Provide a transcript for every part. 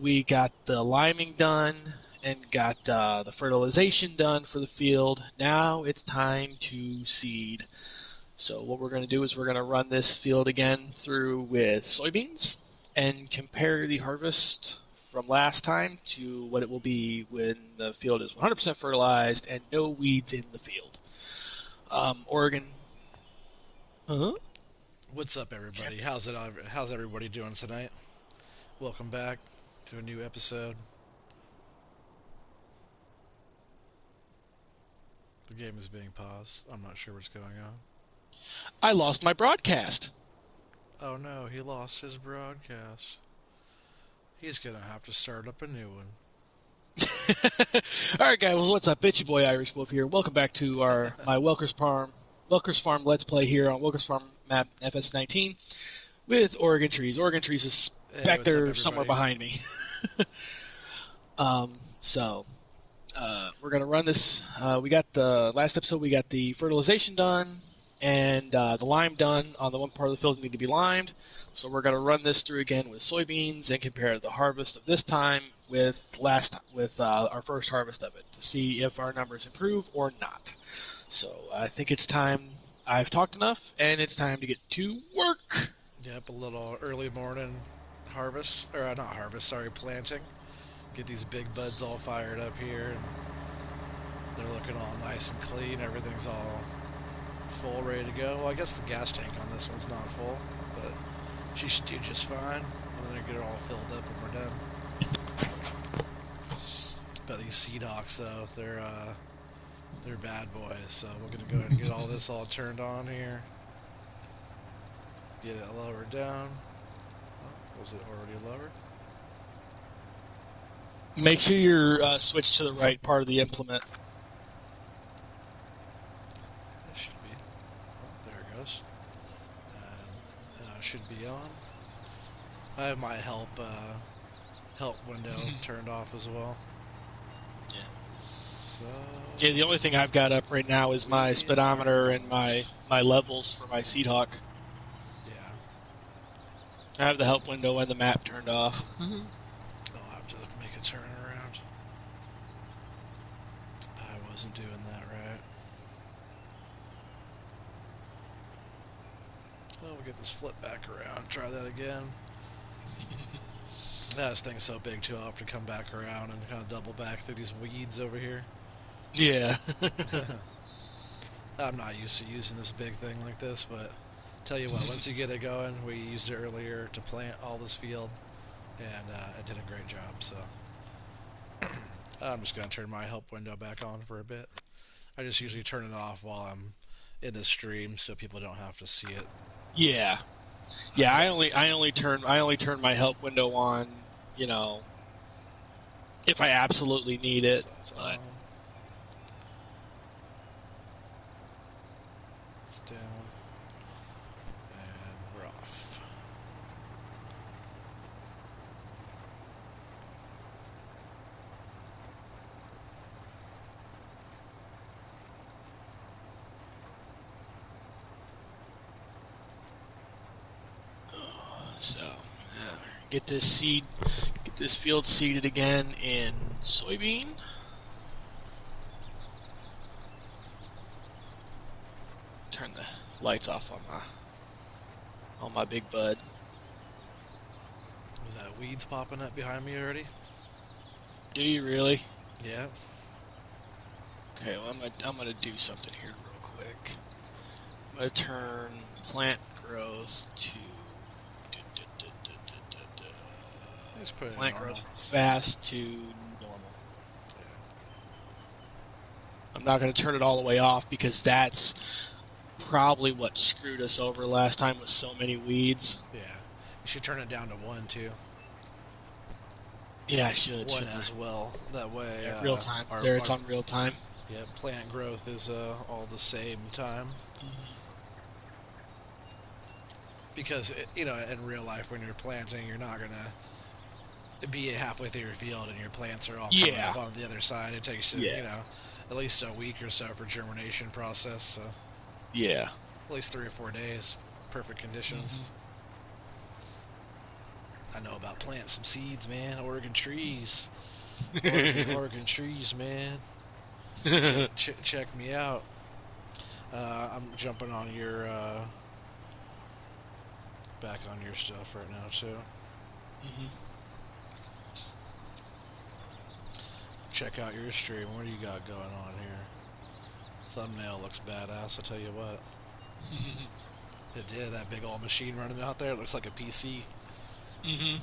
we got the liming done and got the fertilization done for the field. Now it's time to seed. So what we're going to do is we're going to run this field again through with soybeans and compare the harvest from last time to what it will be when the field is 100% fertilized and no weeds in the field. Oregon. Huh? What's up, everybody? How's everybody doing tonight? Welcome back to a new episode. The game is being paused. I'm not sure what's going on. I lost my broadcast. Oh no, he lost his broadcast. He's gonna have to start up a new one. All right, guys. Well, what's up? It's your boy Irish Wolf here. Welcome back to my Welker's Farm Let's Play here on Welker's Farm map FS19 with Oregon Trees. Oregon Trees is Hey, back what's up, there somewhere everybody? behind me. So we're gonna run this. We got the last episode. We got the fertilization done and the lime done on the one part of the field that need to be limed. So we're gonna run this through again with soybeans and compare the harvest of this time with our first harvest of it to see if our numbers improve or not. So I think it's time. I've talked enough, and it's time to get to work. Yep, a little early morning harvest, or not harvest, sorry, planting. Get these big buds all fired up here, and they're looking all nice and clean. Everything's all full, ready to go. Well, I guess the gas tank on this one's not full, but she should do just fine. And then get it all filled up when we're done. But these seed hawks, though, they're bad boys. So we're gonna go ahead and get all this all turned on here. Get it lowered down. Oh, was it already lowered? Make sure you're switched to the right part of the implement. It should be. Oh, there it goes. And I should be on. I have my help window turned off as well. Yeah. So Yeah, the only thing I've got up right now is my speedometer and my levels for my Seed Hawk. yeah, I have the help window and the map turned off. I'll have to make a turn around. I wasn't doing that right. Oh, we'll get this flip back around. Try that again. This thing's so big too, I'll have to come back around and kind of double back through these weeds over here. Yeah. I'm not used to using this big thing like this, but tell you what, once you get it going, we used it earlier to plant all this field, and it did a great job. So I'm just going to turn my help window back on for a bit. I just usually turn it off while I'm in the stream so people don't have to see it. Yeah. Yeah, I only turn my help window on, if I absolutely need it. So it's But on. It's down. And we're off. so get this field seeded again in soybean. Turn the lights off on my big bud. Was that weeds popping up behind me already? Do you really? Yeah. Okay, well I'm gonna do something here real quick. I'm gonna turn plant growth to Just put it in plant normal. growth fast to normal. Yeah. I'm not gonna turn it all the way off because that's probably what screwed us over last time with so many weeds. Yeah. You should turn it down to 1 too. Yeah, I should. 1 as well. That way. Yeah, real time. It's on real time. Yeah, plant growth is all the same time. Because, in real life, when you're planting, you're not going to be halfway through your field and your plants are all coming up on the other side. It takes, at least a week or so for germination process. So Yeah. at least 3 or 4 days. Perfect conditions. I know about planting some seeds, man. Oregon trees. Yeah. Oregon trees, man. Check me out. I'm jumping on your back on your stuff right now too. Mhm. Check out your stream. What do you got going on here? Thumbnail looks badass. I'll tell you what. It did. That big old machine running out there. It looks like a PC. Mhm.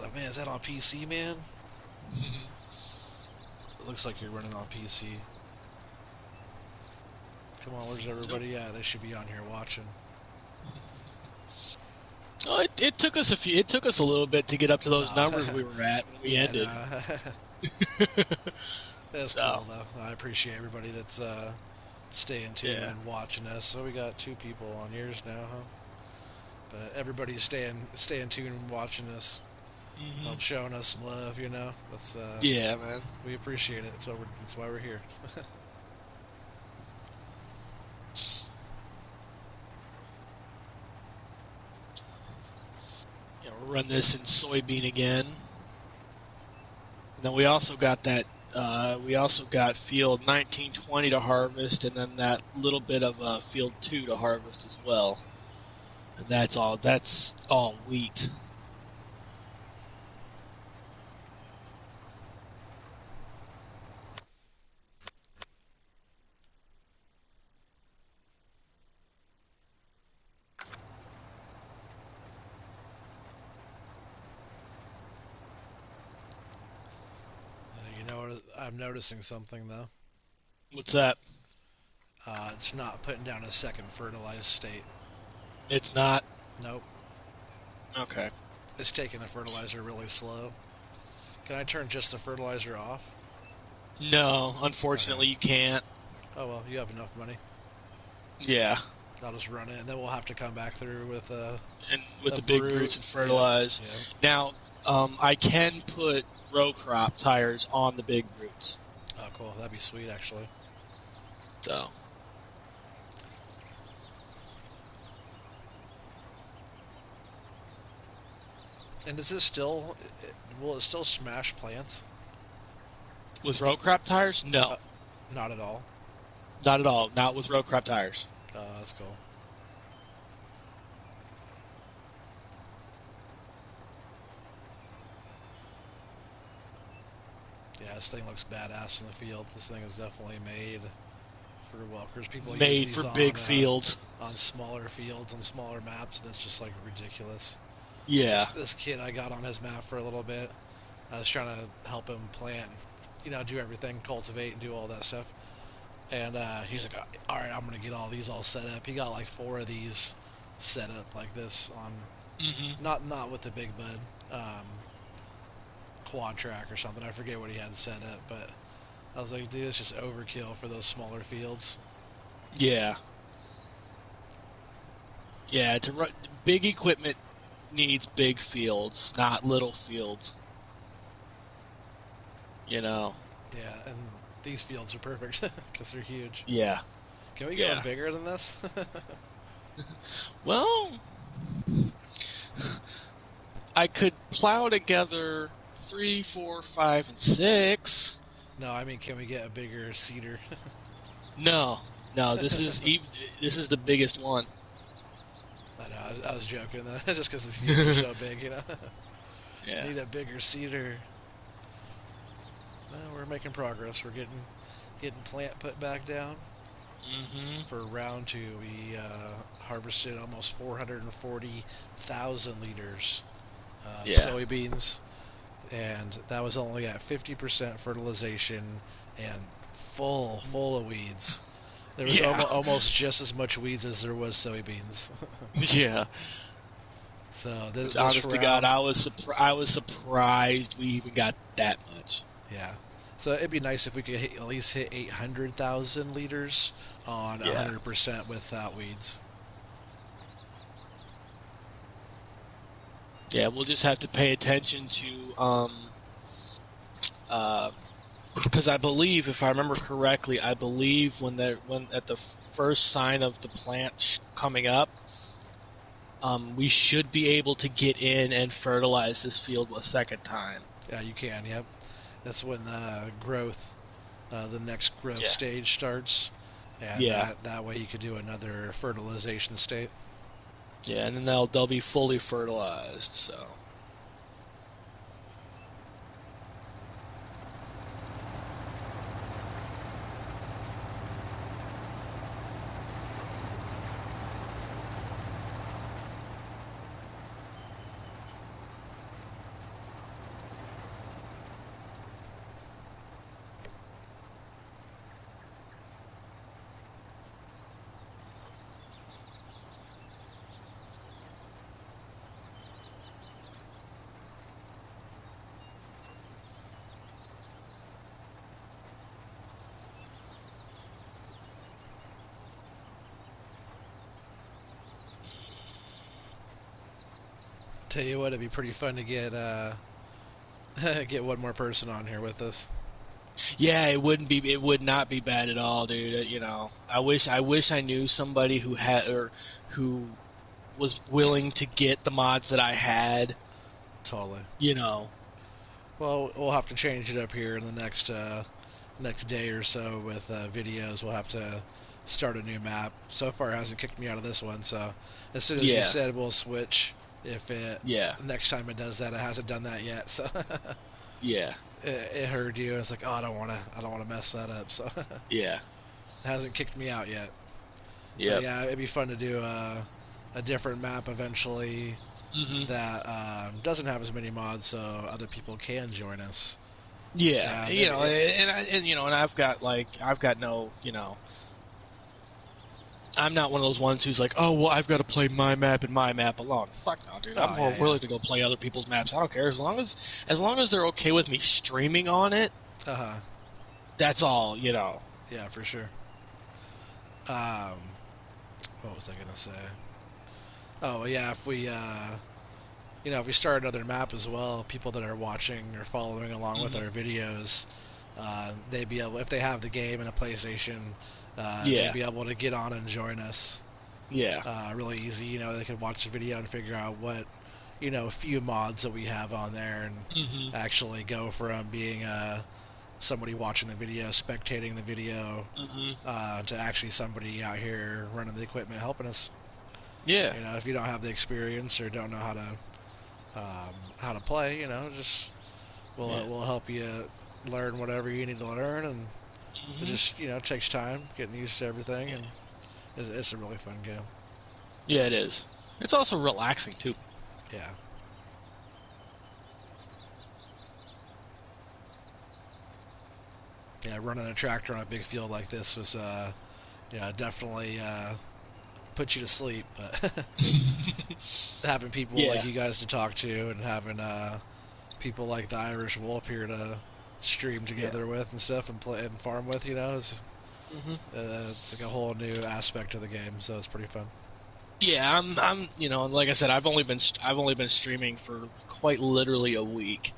Like, man, is that on PC, man? It looks like you're running on PC. Come on, where's Nope. everybody at? They should be on here watching. Oh, it took us It took us a little bit to get up to those No, numbers we were at when we yeah, ended. no. That's So cool though. I appreciate everybody that's staying tuned yeah. and watching us. So we got 2 people on yours now, huh? But everybody's staying tuned and watching us, Mhm. help showing us some love. You know, that's Yeah, man. we appreciate it. That's why we're here. We'll run this in soybean again. And then we also got that. We also got field 1920 to harvest, and then that little bit of field 2 to harvest as well. And that's all. That's all wheat. You know, I'm noticing something though. What's that? It's not putting down a second fertilized state. It's not. Nope. Okay. It's taking the fertilizer really slow. Can I turn just the fertilizer off? No, Okay. unfortunately, you can't. Oh well, you have enough money. Yeah, I'll just run it, and then we'll have to come back through with and with a the big brute. brutes and Yep. fertilize. Yep. Now, I can put row crop tires on the big brutes. Oh, cool. That'd be sweet, actually. So And is it still? Will it still smash plants? with row crop tires, Uh, no, not at all. not at all. Not with row crop tires. That's cool. Yeah, this thing looks badass in the field. This thing is definitely made for Welkers. People use Made these for big fields. on smaller fields, on smaller maps, and it's just like ridiculous. Yeah, This kid I got on his map for a little bit. I was trying to help him plant, do everything, cultivate, and do all that stuff. And he's like, "All right, I'm gonna get all these all set up." He got like 4 of these set up like this on hmm not with the big bud quad track or something. I forget what he had set up, but I was like, dude, it's just overkill for those smaller fields. yeah, yeah. Big equipment needs big fields, not little fields. You know. Yeah, and these fields are perfect because they're huge. Yeah, Can we get one yeah. bigger than this? Well, I could plow together 3, 4, 5, and 6. No, I mean, can we get a bigger cedar? No, no. This is the biggest one. I know, I was joking, just because these fields are so big. Yeah. Need a bigger cedar. Well, we're making progress. We're getting plant put back down. hmm For round 2, we harvested almost 440,000 liters of Yeah. soybeans, and that was only at 50% fertilization and full of weeds. There was Yeah. almost just as much weeds as there was soybeans. Yeah. So Which, this honest to God, round, I was surprised we even got that much. yeah. So it'd be nice if we could at least hit 800,000 liters on Yeah. 100% without weeds. Yeah. We'll just have to pay attention to uh, because I believe, if I remember correctly, I believe when at the first sign of the plant coming up, we should be able to get in and fertilize this field a second time. Yeah, you can. Yep, that's when the growth, the next growth Yeah. stage starts, and Yeah. that way you could do another fertilization state. Yeah, and then they'll be fully fertilized. So. Tell you what, it'd be pretty fun to get get one more person on here with us. Yeah, it would not be bad at all, dude. I wish I knew somebody who had or who was willing to get the mods that I had. Totally. You know. Well, we'll have to change it up here in the next day or so with videos. We'll have to start a new map. So far, it hasn't kicked me out of this one. So as soon as you Yeah. said we'll switch, if it Yeah. next time it does that, it hasn't done that yet. So Yeah. it heard you. It's like, oh, I don't want to mess that up. So it Yeah. hasn't kicked me out yet. But Yep. yeah, it'd be fun to do a different map eventually Hmm. that doesn't have as many mods, so other people can join us. Yeah. Yeah, And I've got no, I'm not one of those ones who's like, oh well, I've got to play my map and my map alone. Fuck no, dude. I'm oh more yeah, yeah. willing to go play other people's maps. I don't care as long as they're okay with me streaming on it. Uh huh. That's all, Yeah, for sure. Um, what was I gonna say? Oh yeah, if we if we start another map as well, people that are watching or following along with Hmm. our videos, they'd be able, if they have the game and a PlayStation, they'd Yeah. be able to get on and join us. Yeah. Really easy. They could watch the video and figure out what, a few mods that we have on there, and Hmm. actually go from being somebody watching the video, spectating the video, Hmm. to actually somebody out here running the equipment helping us. Yeah. If you don't have the experience or don't know how to play, just Yeah. we'll help you learn whatever you need to learn, and it Hmm. just takes time getting used to everything, and it's a really fun game. Yeah, it is. It's also relaxing too. Yeah. Yeah, running a tractor on a big field like this was definitely put you to sleep, but having people Yeah. like you guys to talk to, and having people like the Irish Wolf here to stream Yeah. together with and stuff, and play and farm with, Hmm. it's like a whole new aspect of the game, so it's pretty fun. Yeah, like I said, I've only been streaming for quite literally a week.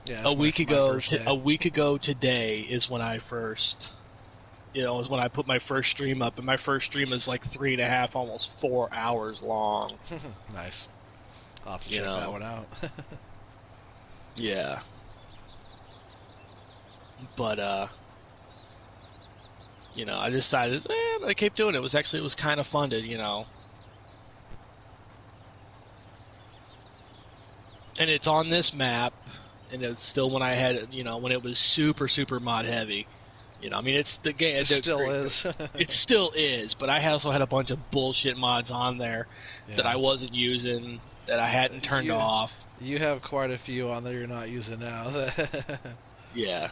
Yeah, A it's week my ago, first day. a week ago today is when is when I put my first stream up, and my first stream is like 3.5, almost 4 hours long. Nice. I'll have to You check that know, one out. yeah. But I decided, I'm gonna keep doing it. It was kind of fun to, and it's on this map, and it's still when I had, when it was super super mod heavy. I mean, it's the game. It still is. It still is, but I also had a bunch of bullshit mods on there that I Yeah. wasn't using, that I hadn't turned You off. you have quite a few on there you're not using now. Yeah.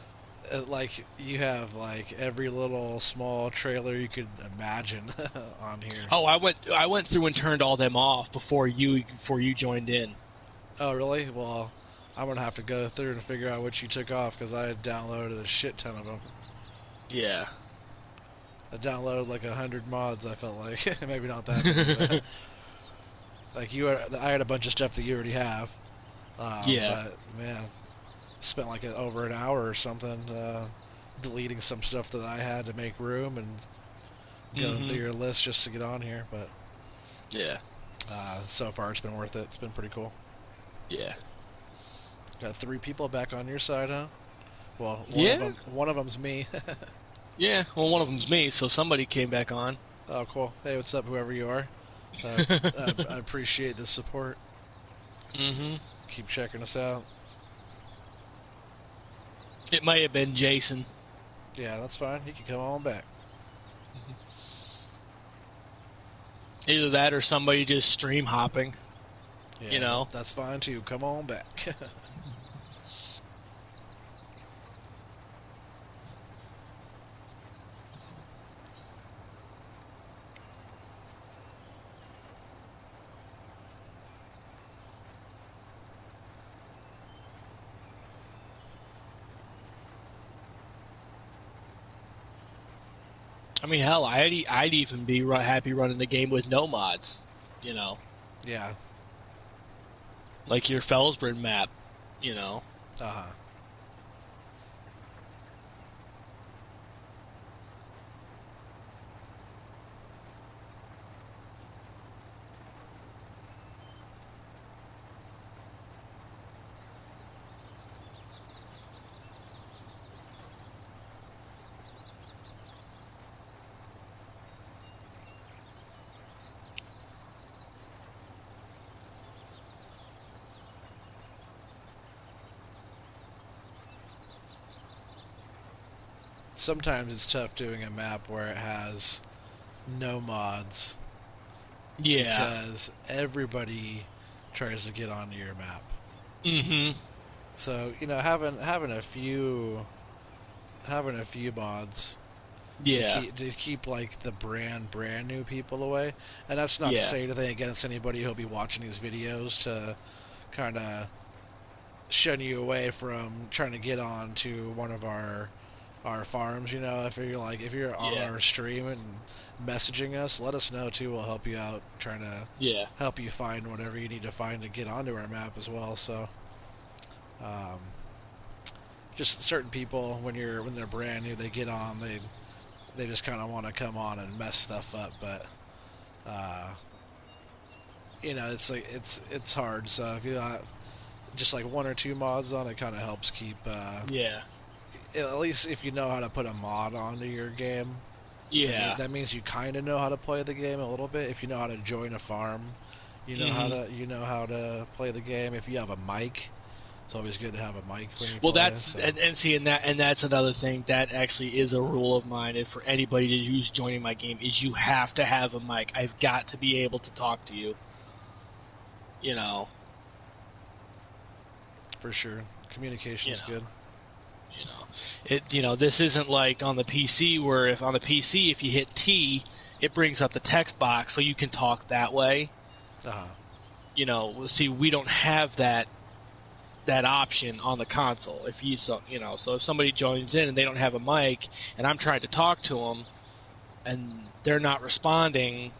Like you have like every little small trailer you could imagine on here. Oh, I went through and turned all them off before you joined in. Oh, really? Well, I'm gonna have to go through and figure out what you took off, because I had downloaded a shit ton of them. Yeah. I downloaded like 100 mods. I felt like maybe not that many, but like I had a bunch of stuff that you already have. Yeah. But man, spent like over an hour or something deleting some stuff that I had to make room, and going Hmm. through your list just to get on here. But Yeah. So far, it's been worth it. It's been pretty cool. Yeah. Got 3 people back on your side, huh? Well, Yeah. one of them's me. Yeah. Well, one of them's me, so somebody came back on. Oh, cool. Hey, what's up, whoever you are? Uh, I appreciate the support. Mm-hmm. Keep checking us out. It might have been Jason. Yeah, that's fine. You can come on back. Either that or somebody just stream hopping. You Yeah, know. that's fine too. Come on back. I mean, hell, I'd even be happy running the game with no mods. You know, Yeah. like your Felsbrun map. You know. Uh huh. Sometimes it's tough doing a map where it has no mods Yeah. because everybody tries to get onto your map. Mm-hmm. So having a few mods to Yeah. keep like the brand new people away. And that's not to Yeah. say anything against anybody who'll be watching these videos to kind of shun you away from trying to get on to one of our farms. If you're on Yeah. our stream and messaging us, let us know too. We'll help you out, trying to Yeah. help you find whatever you need to find to get onto our map as well. So, um, just certain people when they're brand new, they get on, they just kind of want to come on and mess stuff up, but uh, it's like it's hard. So if you got just like 1 or 2 mods on, it kind of helps keep. Yeah. At least if you know how to put a mod onto your game, Yeah. that means you kind of know how to play the game a little bit. If you know how to join a farm, Mm-hmm. you know how to play the game. If you have a mic, it's always good to have a mic when you Well, play. that's So and see, and that's another thing that actually is a rule of mine. If for anybody who's joining my game, is you have to have a mic. I've got to be able to talk to you. You know. for sure, You communication's know. good. You know. It. You know. This isn't like on the PC where if on the PC if you hit T, it brings up the text box so you can talk that way. Uh-huh. You know. See, we don't have that option on the console. If so if somebody joins in and they don't have a mic, and I'm trying to talk to them, and they're not responding,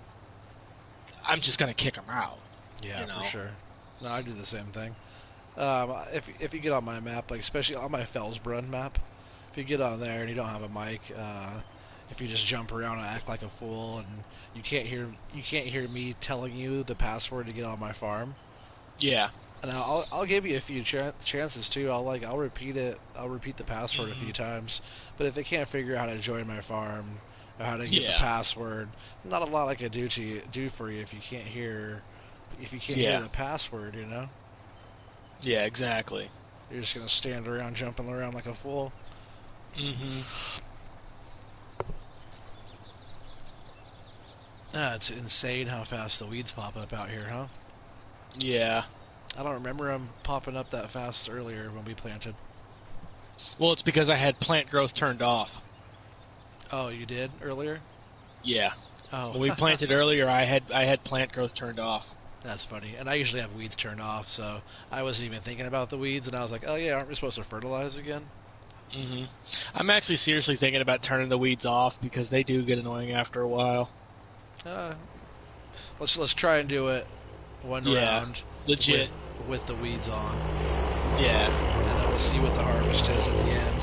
I'm just gonna kick them out. Yeah, You for know. sure. No, I do the same thing. If you get on my map, like especially on my Felsbrun map, if you get on there and you don't have a mic, if you just jump around and act like a fool, and you can't hear me telling you the password to get on my farm, Yeah. and I'll give you a few chances too. I'll repeat it. I'll repeat the password a Hmm. few times. But if they can't figure out how to join my farm or how to get the Yeah. password, not a lot I can do for you if you can't hear Yeah. the password. Yeah. Exactly. You're just gonna stand around jumping around like a fool. Hmm. It's insane how fast the weeds pop up out here, huh? Yeah. I don't remember them popping up that fast earlier when we planted. Well, it's because I had plant growth turned off. Oh, you did earlier? Yeah. Oh, When we planted earlier, I had plant growth turned off. that's funny. And I usually have weeds turned off, so I wasn't even thinking about the weeds. And I was like, oh yeah, aren't we supposed to fertilize again? Hmm. I'm actually seriously thinking about turning the weeds off because they do get annoying after a while. Uh, let's try and do it one Yeah. round Legit. with the weeds on, Yeah. and then we'll see what the harvest is at the end.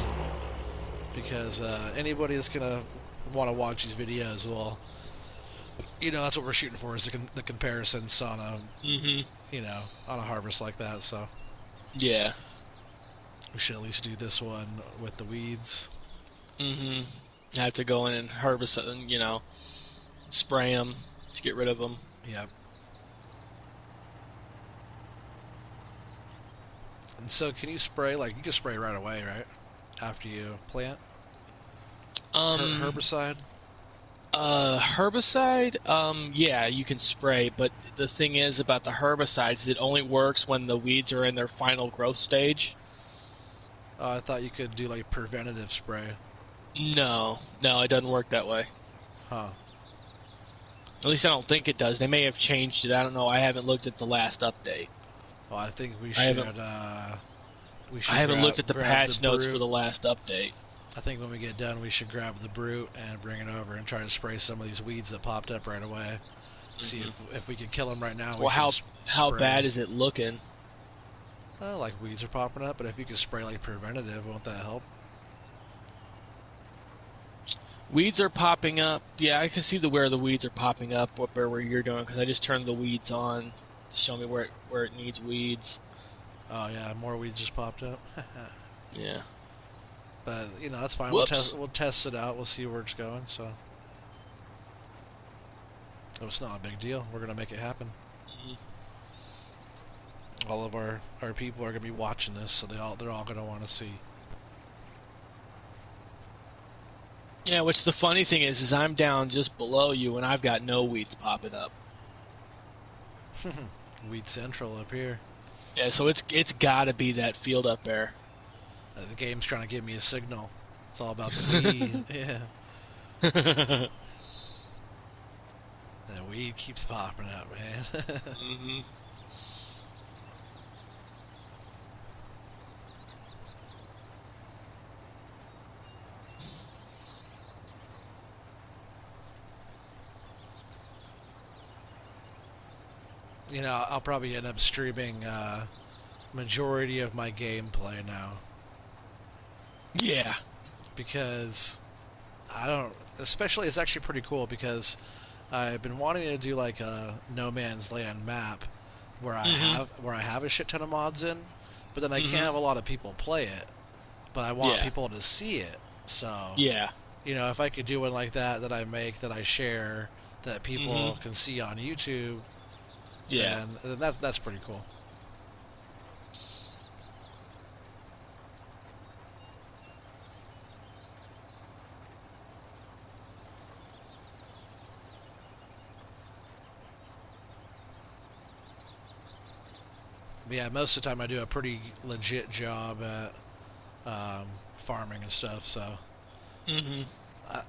Because anybody that's gonna want to watch these videos will You know, that's what we're shooting for is the comparisons on a Mm-hmm. on a harvest like that. So Yeah. we should at least do this one with the weeds. Mm-hmm. Have to go in and herbicide, spray them to get rid of them. Yep. And so, can you spray like you can spray right away, right? After you plant Um, herbicide. Herbicide, yeah, you can spray, but the thing is about the herbicides is it only works when the weeds are in their final growth stage. I thought you could do like preventative spray. No, no, it doesn't work that way. Huh. At least I don't think it does. They may have changed it. I don't know. I haven't looked at the last update. Well, I think I haven't. we I should haven't looked at the grab the patch notes for brute. the last update. I think when we get done, we should grab the brute and bring it over and try to spray some of these weeds that popped up right away. See Hmm. if we can kill them right now. We Well, should how bad spray. is it looking? Like weeds are popping up, but if you could spray like preventative, won't that help? Weeds are popping up. Yeah, I can see where the weeds are popping up. Where you're doing because I just turned the weeds on to show me where it needs weeds. Oh yeah, more weeds just popped up. Yeah. But that's fine. Whoops. We'll test it out. We'll see where it's going. So it's not a big deal. We're gonna make it happen. Mhm. All of our people are gonna be watching this, so they're all gonna want to see. Yeah, which the funny thing is I'm down just below you and I've got no weeds popping up. Weed Central up here. Yeah, so it's got to be that field up there. The game's trying to give me a signal. It's all about the weed. Yeah, the weed keeps popping up, man. Hmm. I'll probably end up streaming majority of my gameplay now Yeah. because I don't. Especially, it's actually pretty cool because I've been wanting to do like a No Man's Land map where Hmm. I have a shit ton of mods in, but then I can't Hmm. have a lot of people play it. But I want Yeah. people to see it. So Yeah. if I could do one like that I make that I share that Hmm. people can see on YouTube, Yeah. then that's pretty cool. But yeah, most of the time I do a pretty legit job at farming and stuff. So Hmm.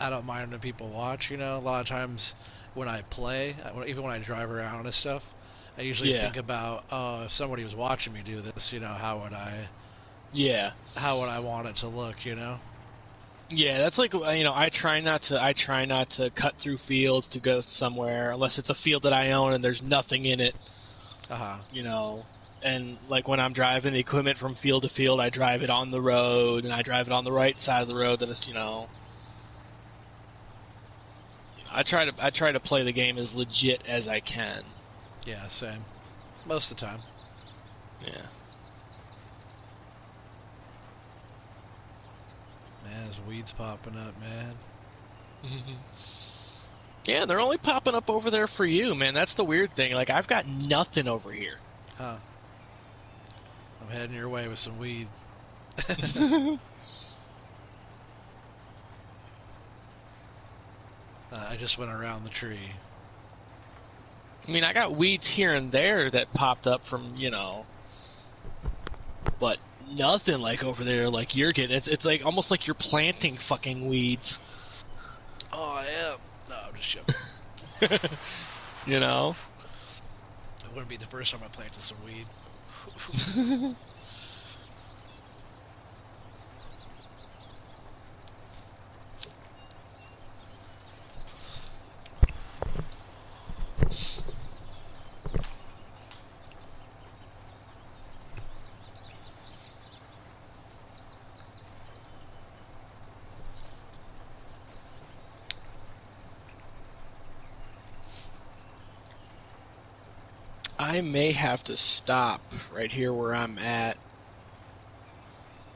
I don't mind when people watch. A lot of times when I play, even when I drive around and stuff, I usually Yeah. think about, oh, if somebody was watching me do this, Yeah. how would I want it to look. Yeah, that's like I try not to cut through fields to go somewhere unless it's a field that I own and there's nothing in it, Uh huh. you know. And like when I'm driving the equipment from field to field, I drive it on the road and I drive it on the right side of the road that it's. I try to play the game as legit as I can. Yeah, same. Most of the time. Yeah. Man, there's weeds popping up, man. Hmm. Yeah, they're only popping up over there for you, man. That's the weird thing. Like I've got nothing over here. Huh. I'm heading your way with some weed. I just went around the tree. I mean, I got weeds here and there that popped up but nothing like over there like you're getting. It's like almost like you're planting fucking weeds. Oh, I am. No, I'm just joking. You know? It wouldn't be the first time I planted some weed. I may have to stop right here where I'm at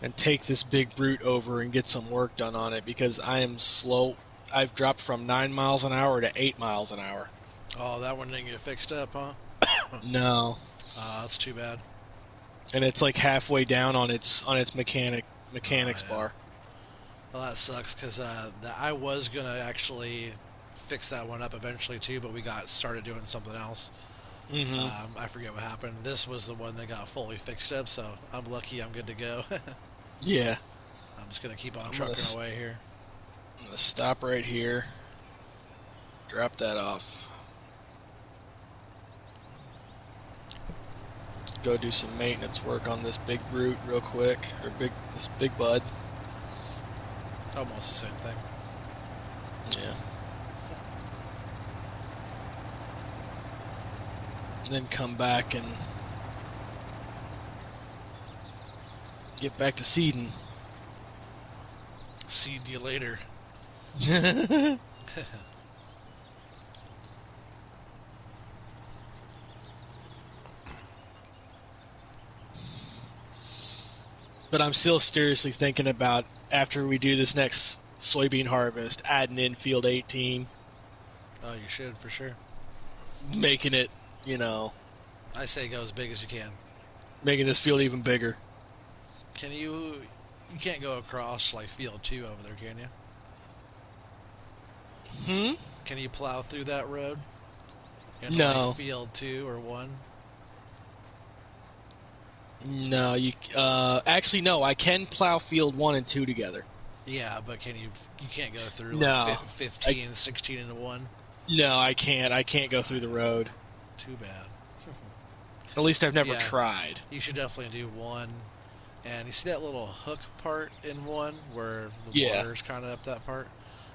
and take this big brute over and get some work done on it because I am slow. I've dropped from 9 miles an hour to 8 miles an hour. Oh, that one didn't get fixed up, huh? No, That's too bad. and it's like halfway down on its Oh, mechanics yeah. bar. Well, that sucks because I was gonna actually fix that one up eventually too, but we got started doing something else. Hmm. I forget what happened. This was the one that got fully fixed up, so I'm lucky. I'm good to go. Yeah, I'm just gonna keep on I'm gonna trucking away here. I'm gonna stop right here. Drop that off. Go do some maintenance work on this big brute real quick, or this big bud. Almost the same thing. Yeah. And then come back and get back to seeding. See you later. But I'm still seriously thinking about after we do this next soybean harvest, adding in field 18, Oh, you should for sure. making it, you know, I say go as big as you can. making this field even bigger. Can you? You can't go across like field 2 over there, can you? Hmm? Can you plow through that road into like No. field 2 or 1? No, actually no, I can plow field 1 and 2 together. Yeah, but can you? You can't go through like No. I 15, 16 into 1. no, I can't. I can't go through the road. Too bad. At least I've never Yeah, tried. you should definitely do 1. And you see that little hook part in 1 where the Yeah. water is kind of up that part?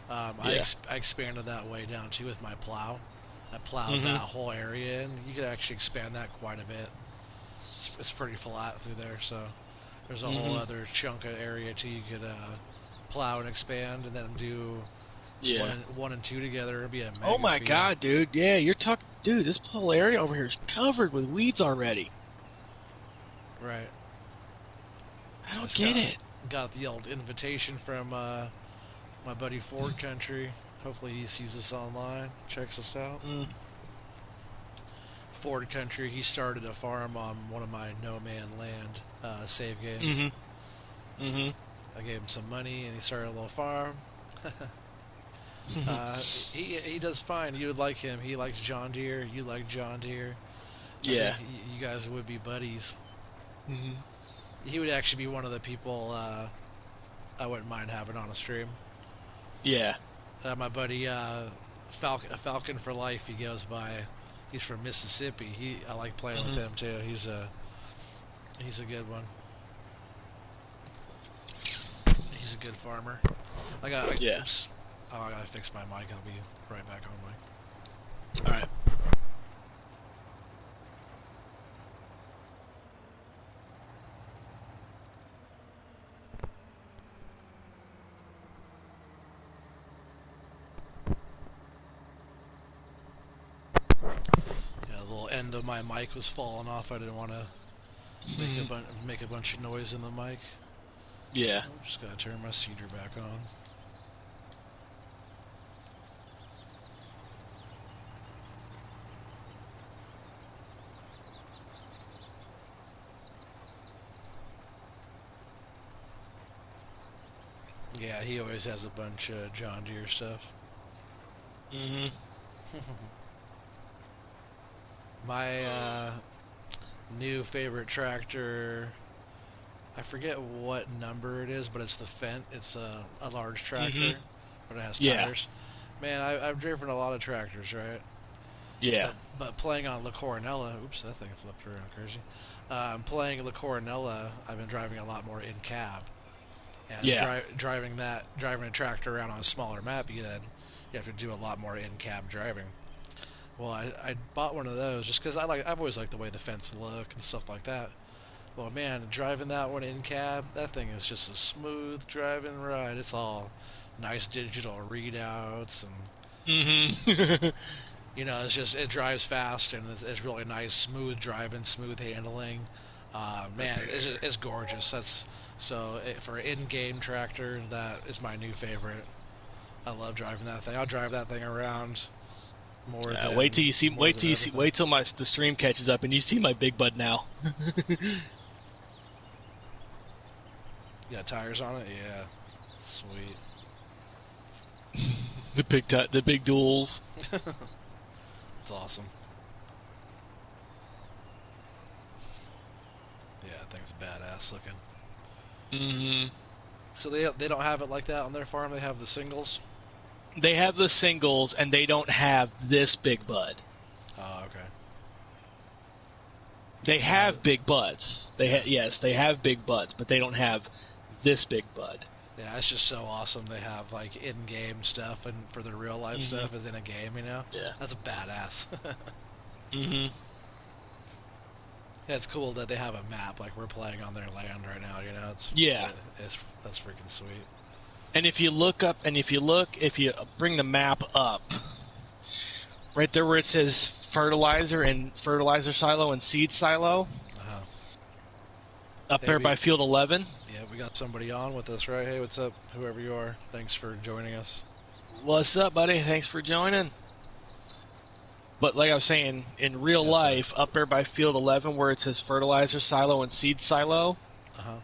Yeah. I expanded that way down too with my plow. I plowed that Mhm. whole area in. You could actually expand that quite a bit. It's pretty flat through there, so there's a whole Mhm. other chunk of area too you could plow and expand, and then do Yeah. 1 and 2 together. It'd be a Oh mega my field. god, dude. Yeah, you're talking dude, this whole area over here is covered with weeds already. Right. I I don't just get it. got the old invitation from my buddy Ford Country. Hopefully he sees us online, checks us out. Mm. Ford Country. He started a farm on one of my No Man Land save games. Mhm. Mhm. I gave him some money, and he started a little farm. He does fine. You would like him. He likes John Deere. You like John Deere. I think Yeah. you guys would be buddies. Mhm. He would actually be one of the people I wouldn't mind having on a stream. Yeah. My buddy Falcon for Life. He goes by. He's from Mississippi. I like playing with Mhm. him too. He's a good one. He's a good farmer. Yeah. Oops. Oh, I gotta fix my mic. I'll be right back on mic. All right. Yeah, the little end of my mic was falling off. I didn't want to Mhm. make a bunch of noise in the mic. Yeah. I'm just gotta turn my cedar back on. Yeah, he always has a bunch of John Deere stuff. Mhm. My new favorite tractor. I forget what number it is, but it's the Fendt. It's a large Mhm. tractor, but it has Yeah. tires. Man, I've driven a lot of tractors, right? Yeah. But playing on La Coronella, oops, that thing flipped around crazy. Playing La Coronella, I've been driving a lot more in cab, and Yeah. driving a tractor around on a smaller map, you have to do a lot more in cab driving. Well, I bought one of those just because I've always liked the way the fence look and stuff like that. Well, man, driving that one in cab, that thing is just a smooth driving ride. It's all nice digital readouts and Mhm. You know, it's just it drives fast and it's really nice, smooth driving, smooth handling. Man, it's gorgeous. For an in-game tractor, that is my new favorite. I love driving that thing. I'll drive that thing around more than everything. wait till the stream catches up and you see my big bud now. You got tires on it? Yeah. Sweet. The big duels. It's awesome. Yeah, that thing's badass looking. Hmm. So they don't have it like that on their farm. They have the singles. They have the singles, and they don't have this big bud. Oh, okay. They They have have it. big buds. Yes, they have big buds, but they don't have this big bud. Yeah, it's just so awesome. They have like in-game stuff, and for the real life Hmm. stuff is in a game. You know, Yeah. that's badass. Hmm. Yeah, it's cool that they have a map. Like we're playing on their land right now. You know, Yeah. it's that's freaking sweet. And if you look up, and if you bring the map up, right there where it says fertilizer and fertilizer silo and seed silo, Uh-huh. up Hey, there by field 11. we got somebody on with us, right? Hey, what's up, whoever you are? Thanks for joining us. What's up, buddy? Thanks for joining. But like I was saying, in real Yes, sir. life, up there by field 11 where it says fertilizer silo and seed silo, Uh huh.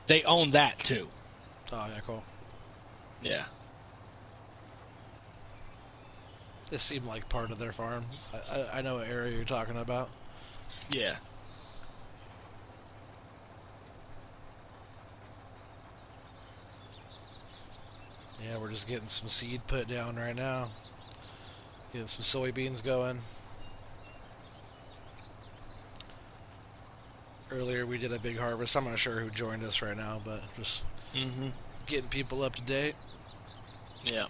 they own that too. Oh yeah, cool. Yeah. It seemed like part of their farm. I know what area you're talking about. Yeah. Yeah, we're just getting some seed put down right now. Getting some soybeans going. Earlier we did a big harvest. I'm not sure who joined us right now, but just Hmm. getting people up to date. Yeah.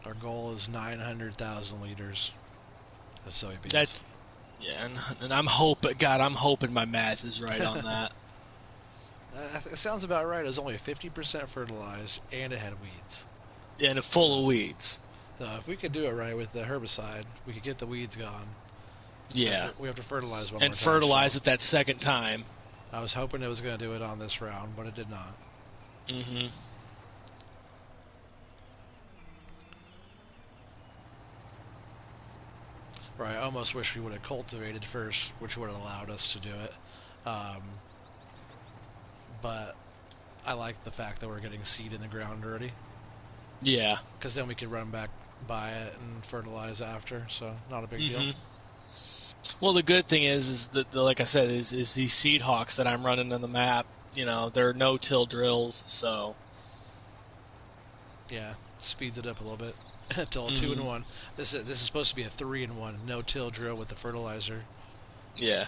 Our goal is 900,000 liters of soybeans. That's yeah, and I'm hoping my math is right on that. It sounds about right. It was only 50% fertilized and it had weeds. Yeah, and full of weeds. So if we could do it right with the herbicide, we could get the weeds gone. Yeah. We have to fertilize one And more time. fertilize So it that second time. I was hoping it was going to do it on this round, but it did not. Hmm. Right, I almost wish we would have cultivated first, which would have allowed us to do it. Um, but I like the fact that we're getting seed in the ground already, Yeah. because then we could run back by it and fertilize after. So not a big deal. Hmm. Well, the good thing is that, like I said, is these seed hawks that I'm running on the map. You know, they're no-till drills, so Yeah, speeds it up a little bit until a 2-in-1. This is supposed to be a 3-in-1 no-till drill with the fertilizer. yeah.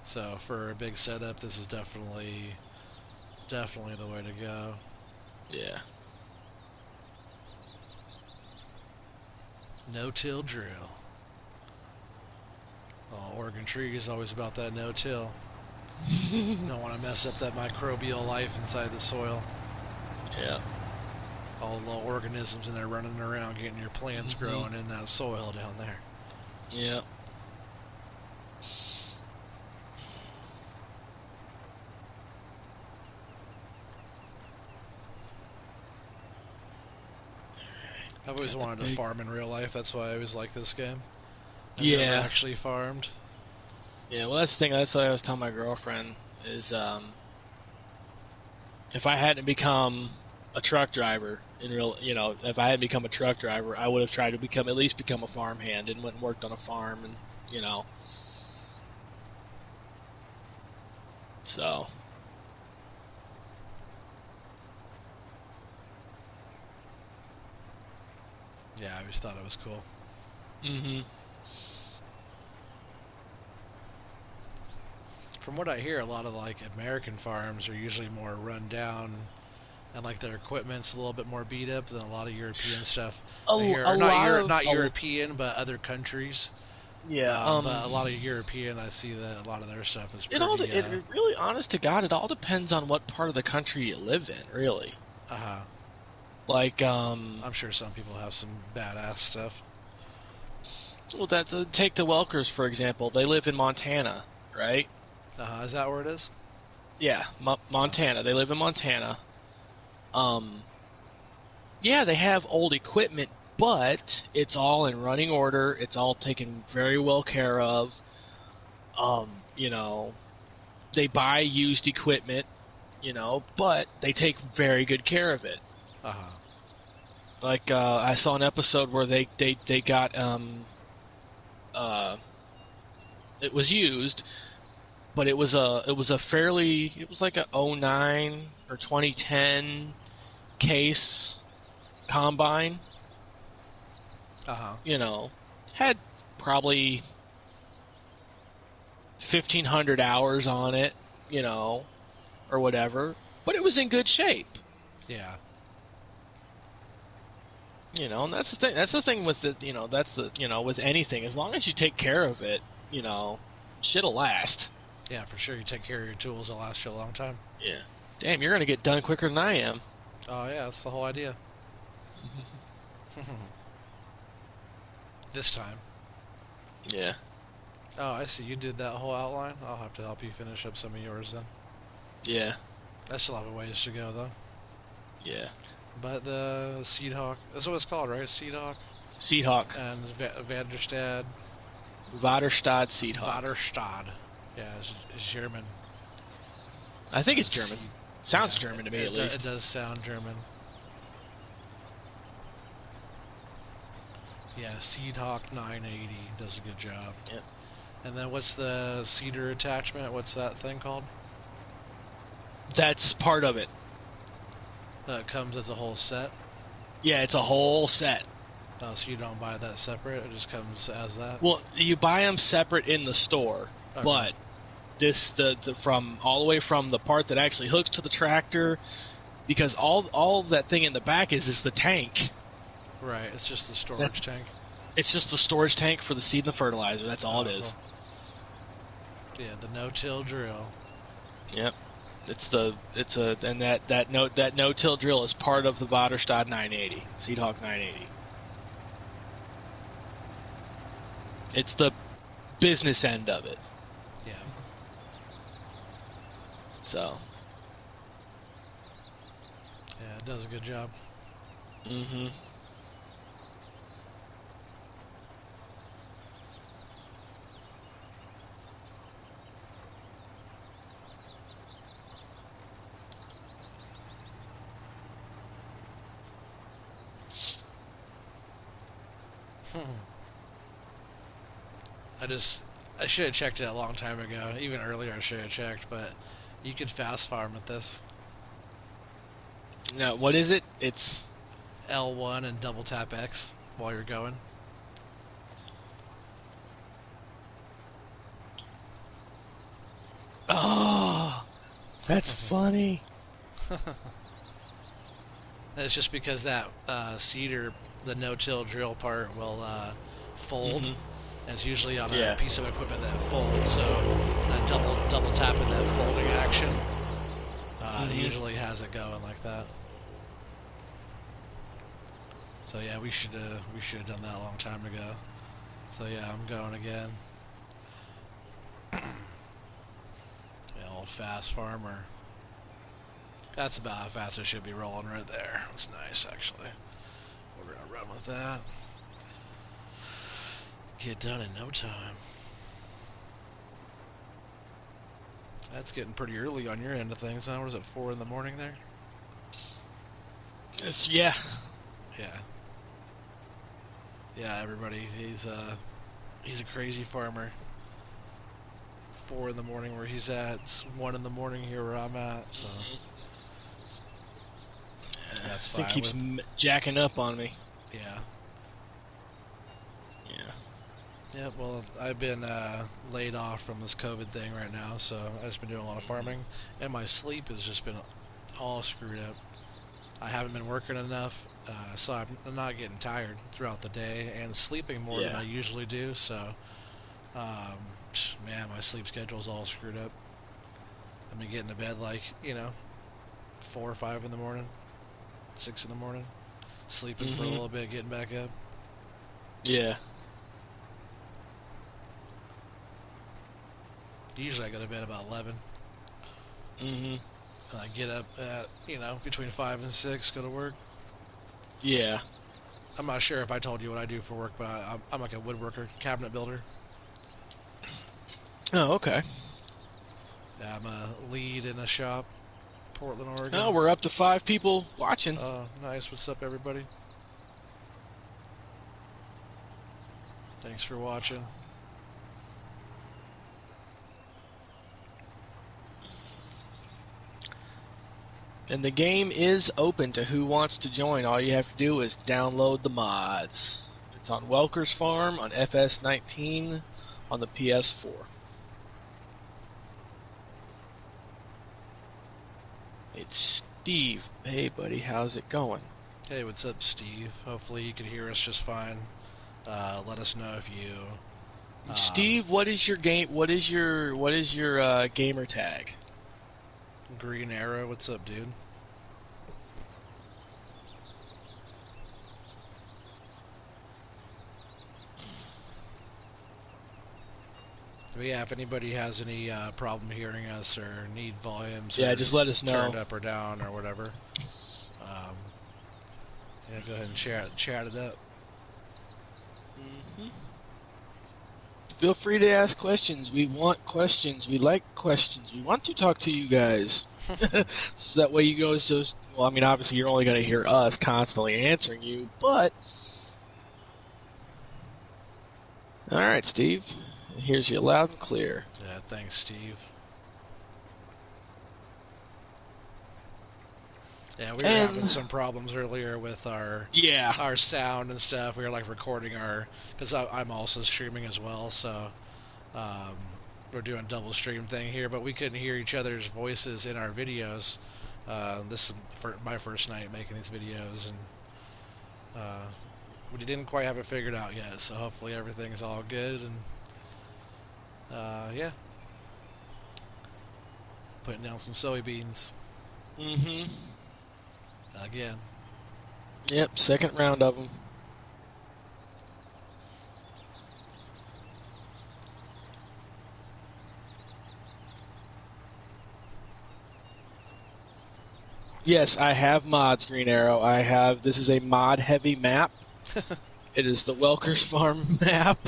So for a big setup, this is definitely the way to go. Yeah. No-till drill. Oh, Oregon Tree is always about that no-till. Don't want to mess up that microbial life inside the soil. Yeah. All the little organisms in there running around, getting your plants growing in that soil down there. Yeah. I've always Got the wanted to big- farm in real life. That's why I always like this game. I've Yeah. never actually farmed. Yeah, well, that's the thing. That's what I was telling my girlfriend is, if I hadn't become a truck driver if I hadn't become a truck driver, I would have tried to at least become a farmhand and went and worked on a farm and, so. Yeah, I always thought it was cool. Hmm. From what I hear, a lot of like American farms are usually more run down, and like their equipment's a little bit more beat up than a lot of European stuff. I hear, or not European, but other countries. Yeah. But a lot of European, I see that a lot of their stuff is It pretty. really, honest to God, it all depends on what part of the country you live in, really. Uh-huh. Like, I'm sure some people have some badass stuff. well, take the Welkers for example. They live in Montana, right? Uh-huh. Is that where it is? Yeah, Okay. Montana. They live in Montana. Um, yeah, they have old equipment, but it's all in running order. It's all taken very well care of. You know, they buy used equipment, but they take very good care of it. Uh-huh. Like I saw an episode where they got uh, it was used, but it was like a '09 or 2010 case combine. Uh-huh. You know, had probably 1,500 hours on it, or whatever, but it was in good shape. Yeah. And that's the thing. That's the thing with the, with anything. As long as you take care of it, shit'll last. Yeah, for sure. You take care of your tools, it'll last you a long time. Yeah. Damn, you're gonna get done quicker than I am. Oh, yeah, that's the whole idea. This time. Yeah. Oh, I see. You did that whole outline. I'll have to help you finish up some of yours then. Yeah. I still have a ways to go, though. Yeah. But the Seed Hawk, that's what it's called, right? Seed Hawk Seahawk. and Vanderstad, Vaterstad Seahawk. Vaterstad. Yeah, it's German. I think it's German. Seed. Sounds Yeah, German to me, at it least. does sound German. Yeah, Seed Hawk 980 does a good job. Yep. And then what's the cedar attachment? What's that thing called? That's part of it. It comes as a whole set. Yeah, it's a whole set. Oh, so you don't buy that separate? It just comes as that? Well, you buy them separate in the store, Okay. but the from all the way from the part that actually hooks to the tractor, because all that thing in the back is the tank. Right, it's just the storage That's tank. It's just the storage tank for the seed and the fertilizer. That's all it Oh, is. cool. Yeah, the no-till drill. Yep. And that no-till drill is part of the Vaterstad 980, Seedhawk 980. It's the business end of it. Yeah. So. Yeah, it does a good job. Mm-hmm. I should have checked it a long time ago. Even earlier I should have checked, but you could fast farm with this. No, what is it? It's L1 and double tap X while you're going. oh, that's funny. It's just because that cedar, the no-till drill part, will fold. Mm-hmm. And it's usually on a Yeah. piece of equipment that folds, so that double tapping that folding action usually has it going like that. So yeah, we should have done that a long time ago. So yeah, I'm going again. Yeah, old fast farmer. That's about how fast I should be rolling right there. That's nice, actually. We're gonna run with that. Get done in no time. That's getting pretty early on your end of things, huh? What is it, 4 in the morning there? Yeah. Yeah. Yeah, everybody. He's a crazy farmer. 4 in the morning where he's at. It's 1 in the morning here where I'm at. So that's This thing fine. keeps jacking up on me. Yeah. Yeah. Yeah. Well, I've been laid off from this COVID thing right now, so I've just been doing a lot of farming, and my sleep has just been all screwed up. I haven't been working enough, so I'm not getting tired throughout the day and sleeping more than Yeah. I usually do. So, um, man, my sleep schedule's all screwed up. I've been getting to bed like 4 or 5 in the morning. 6 in the morning, sleeping for a Mm-hmm. little bit, getting back up. Yeah. Usually I go to bed about 11. Mm-hmm. And I get up at, between 5 and 6, go to work. Yeah. I'm not sure if I told you what I do for work, but I'm like a woodworker, cabinet builder. Oh, okay. Yeah, I'm a lead in a shop, Portland, Oregon. Oh, we're up to 5 people watching. Nice. What's up, everybody? Thanks for watching. And the game is open to who wants to join. All you have to do is download the mods. It's on Welker's Farm on FS19 on the PS4. It's Steve. Hey, buddy, how's it going? Hey, what's up, Steve? Hopefully you can hear us just fine. Let us know if you. Steve, what is your game? What is your gamer tag? Green Arrow, what's up, dude? But yeah, if anybody has any problem hearing us or need volumes Yeah, or just let us know. turned up or down or whatever, yeah, go ahead and chat it up. Mm-hmm. Feel free to ask questions. We want questions. We like questions. We want to talk to you guys. So that way you guys just, well, I mean, obviously you're only going to hear us constantly answering you, but... All right, Steve. Here's you loud and clear. Yeah, thanks, Steve. Yeah, we were having some problems earlier with our sound and stuff. We were like recording because I'm also streaming as well, so we're doing double stream thing here, but we couldn't hear each other's voices in our videos. This is my first night making these videos, and we didn't quite have it figured out yet. So hopefully everything's all good, and yeah, putting down some soybeans. Mm-hmm. Again. Yep, second round of them. Yes, I have mods, Green Arrow. This is a mod-heavy map. It is the Welker's Farm map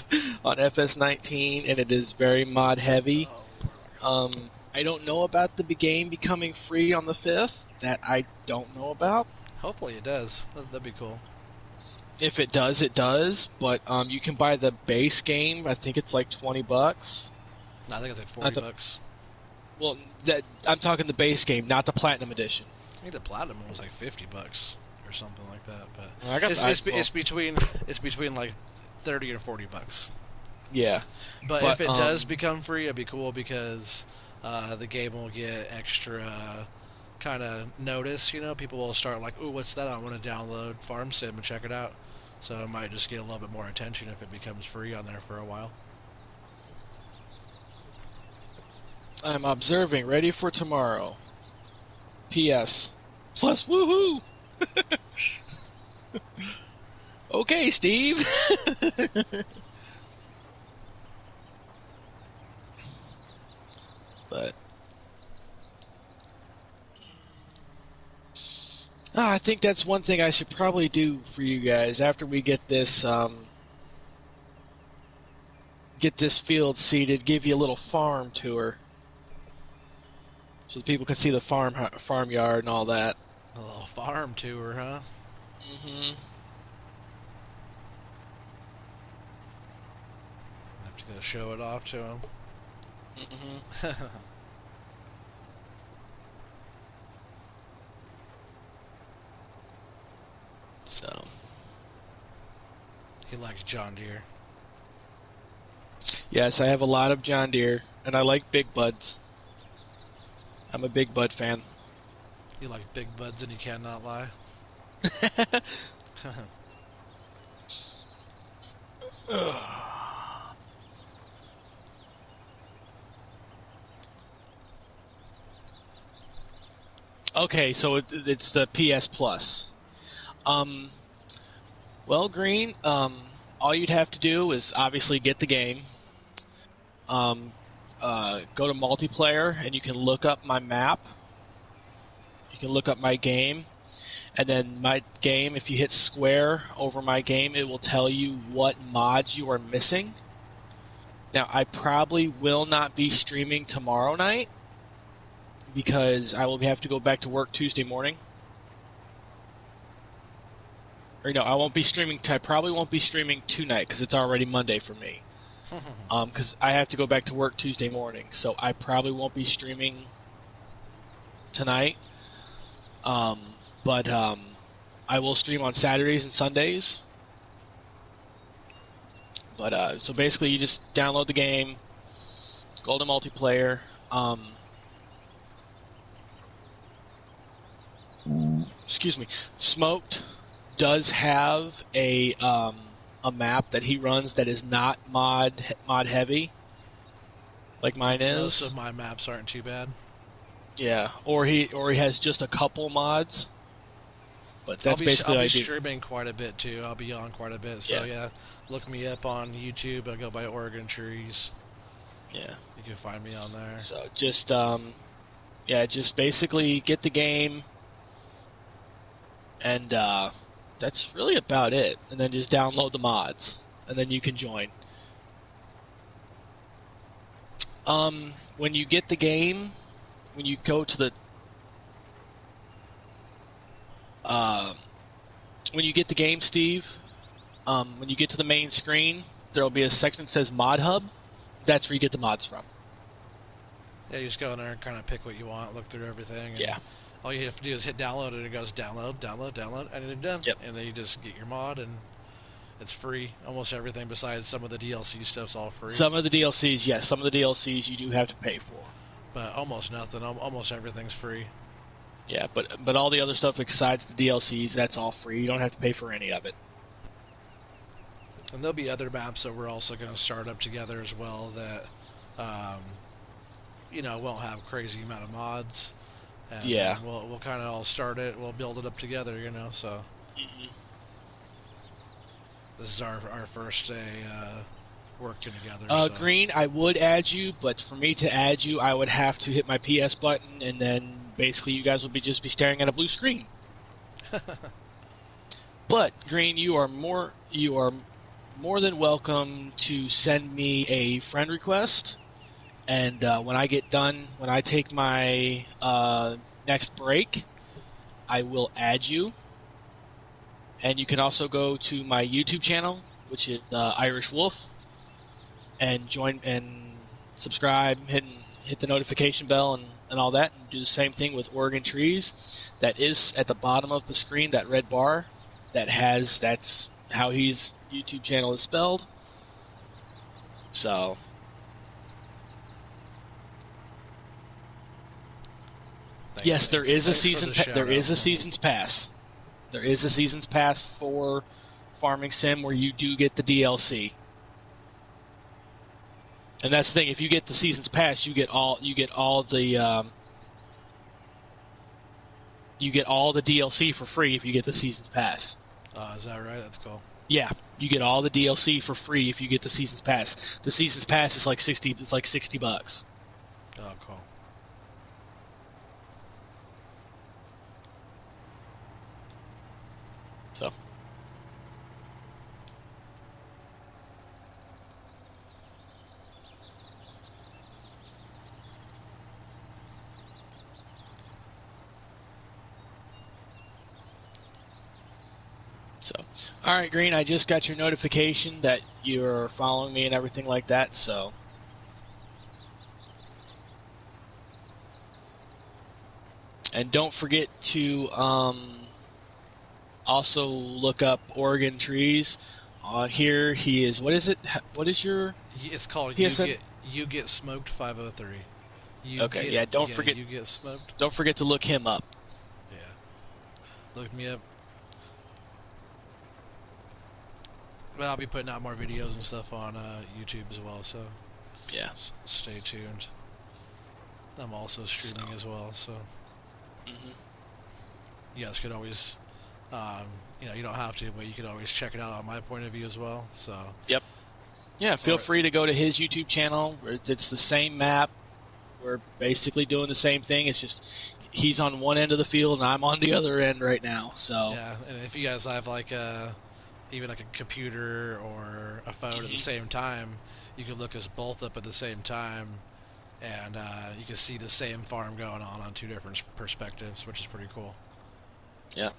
on FS19, and it is very mod-heavy. I don't know about the game becoming free on the 5th. That I don't know about. Hopefully it does. That'd be cool. If it does, it does. But you can buy the base game. I think it's like $20. No, I think it's like $40. Well, I'm talking the base game, not the Platinum Edition. I think the Platinum was like $50 or something like that. But it's between like $30 and $40. Yeah. But if it does become free, it'd be cool because the game will get extra kind of notice. People will start like, "Ooh, what's that? I want to download Farm Sim and check it out." So it might just get a little bit more attention if it becomes free on there for a while. I'm observing, ready for tomorrow. P.S. Plus woohoo! Okay, Steve. But I think that's one thing I should probably do for you guys after we get this field seeded. Give you a little farm tour, so people can see the farmyard and all that. A little farm tour, huh? Mm-hmm. Have to go show it off to him. Mm-hmm. So he likes John Deere. Yes, I have a lot of John Deere, and I like Big Buds. I'm a Big Bud fan. You like Big Buds and you cannot lie. Okay, so it's the PS Plus. Um, well, Green, all you'd have to do is obviously get the game. Um, go to multiplayer, and you can look up my map. You can look up my game, and then my game. If you hit square over my game, it will tell you what mods you are missing. Now, I probably will not be streaming tomorrow night because I will have to go back to work Tuesday morning. Or no, I won't be streaming. I probably won't be streaming tonight because it's already Monday for me. Because I have to go back to work Tuesday morning, so I probably won't be streaming tonight. Um, but I will stream on Saturdays and Sundays. But so basically, you just download the game, go to multiplayer. Excuse me. Smoked does have a map that he runs that is not mod heavy, like mine is. Most of my maps aren't too bad. Yeah, or he has just a couple mods. But that's basically I'll what be I do. streaming quite a bit too. I'll be on quite a bit. So yeah, look me up on YouTube. I go by Oregon Trees. Yeah, you can find me on there. So just just basically get the game, and that's really about it. And then just download the mods, and then you can join. When you get the game, when you go to the when you get the game, Steve, when you get to the main screen, there will be a section that says Mod Hub. That's where you get the mods from. Yeah, you just go in there and kind of pick what you want, look through everything. And Yeah. all you have to do is hit download, and it goes download, download, download, and it's done. Yep. And then you just get your mod, and it's free. Almost everything besides some of the DLC stuff's all free. Some of the DLCs, yes. Some of the DLCs you do have to pay for. But almost nothing. Almost everything's free. Yeah, but all the other stuff besides the DLCs, that's all free. You don't have to pay for any of it. And there'll be other maps that we're also going to start up together as well that, won't have crazy amount of mods. And Yeah. We'll kind of all start it. We'll build it up together, so. Mm-hmm. This is our first day working together. So. Green, I would add you, but for me to add you, I would have to hit my PS button, and then basically you guys would just be staring at a blue screen. But Green, you are more than welcome to send me a friend request, and when I get done, when I take my next break, I will add you. And you can also go to my YouTube channel, which is Irish Wolf, and join and subscribe, hit the notification bell and all that, and do the same thing with Oregon Trees. That is at the bottom of the screen, that red bar. That's how his YouTube channel is spelled. So yes, there is a season. There is a season's pass. There is a season's pass for Farming Sim where you do get the DLC. And that's the thing. If you get the season's pass, you get all the DLC for free if you get the season's pass. Is that right? That's cool. Yeah, you get all the DLC for free if you get the season's pass. The season's pass is like $60. It's like $60. Oh, cool. So. All right, Green, I just got your notification that you're following me and everything like that, so. And don't forget to also look up Oregon Trees. On here, he is. What is it? What is your? It's called PSN? You Get Smoked 503. Don't forget. You Get Smoked. Don't forget to look him up. Yeah, look me up. Well, I'll be putting out more videos and stuff on YouTube as well, so yeah, stay tuned. I'm also streaming as well, so mm-hmm. you guys could always Um, you don't have to, but you can always check it out on my point of view as well. So, Yep. Yeah, feel or free to go to his YouTube channel. It's the same map. We're basically doing the same thing. It's just he's on one end of the field and I'm on the other end right now. So, yeah, and if you guys have like even like a computer or a phone at the mhm. same time, you can look us both up at the same time, and you can see the same farm going on two different perspectives, which is pretty cool. Yeah.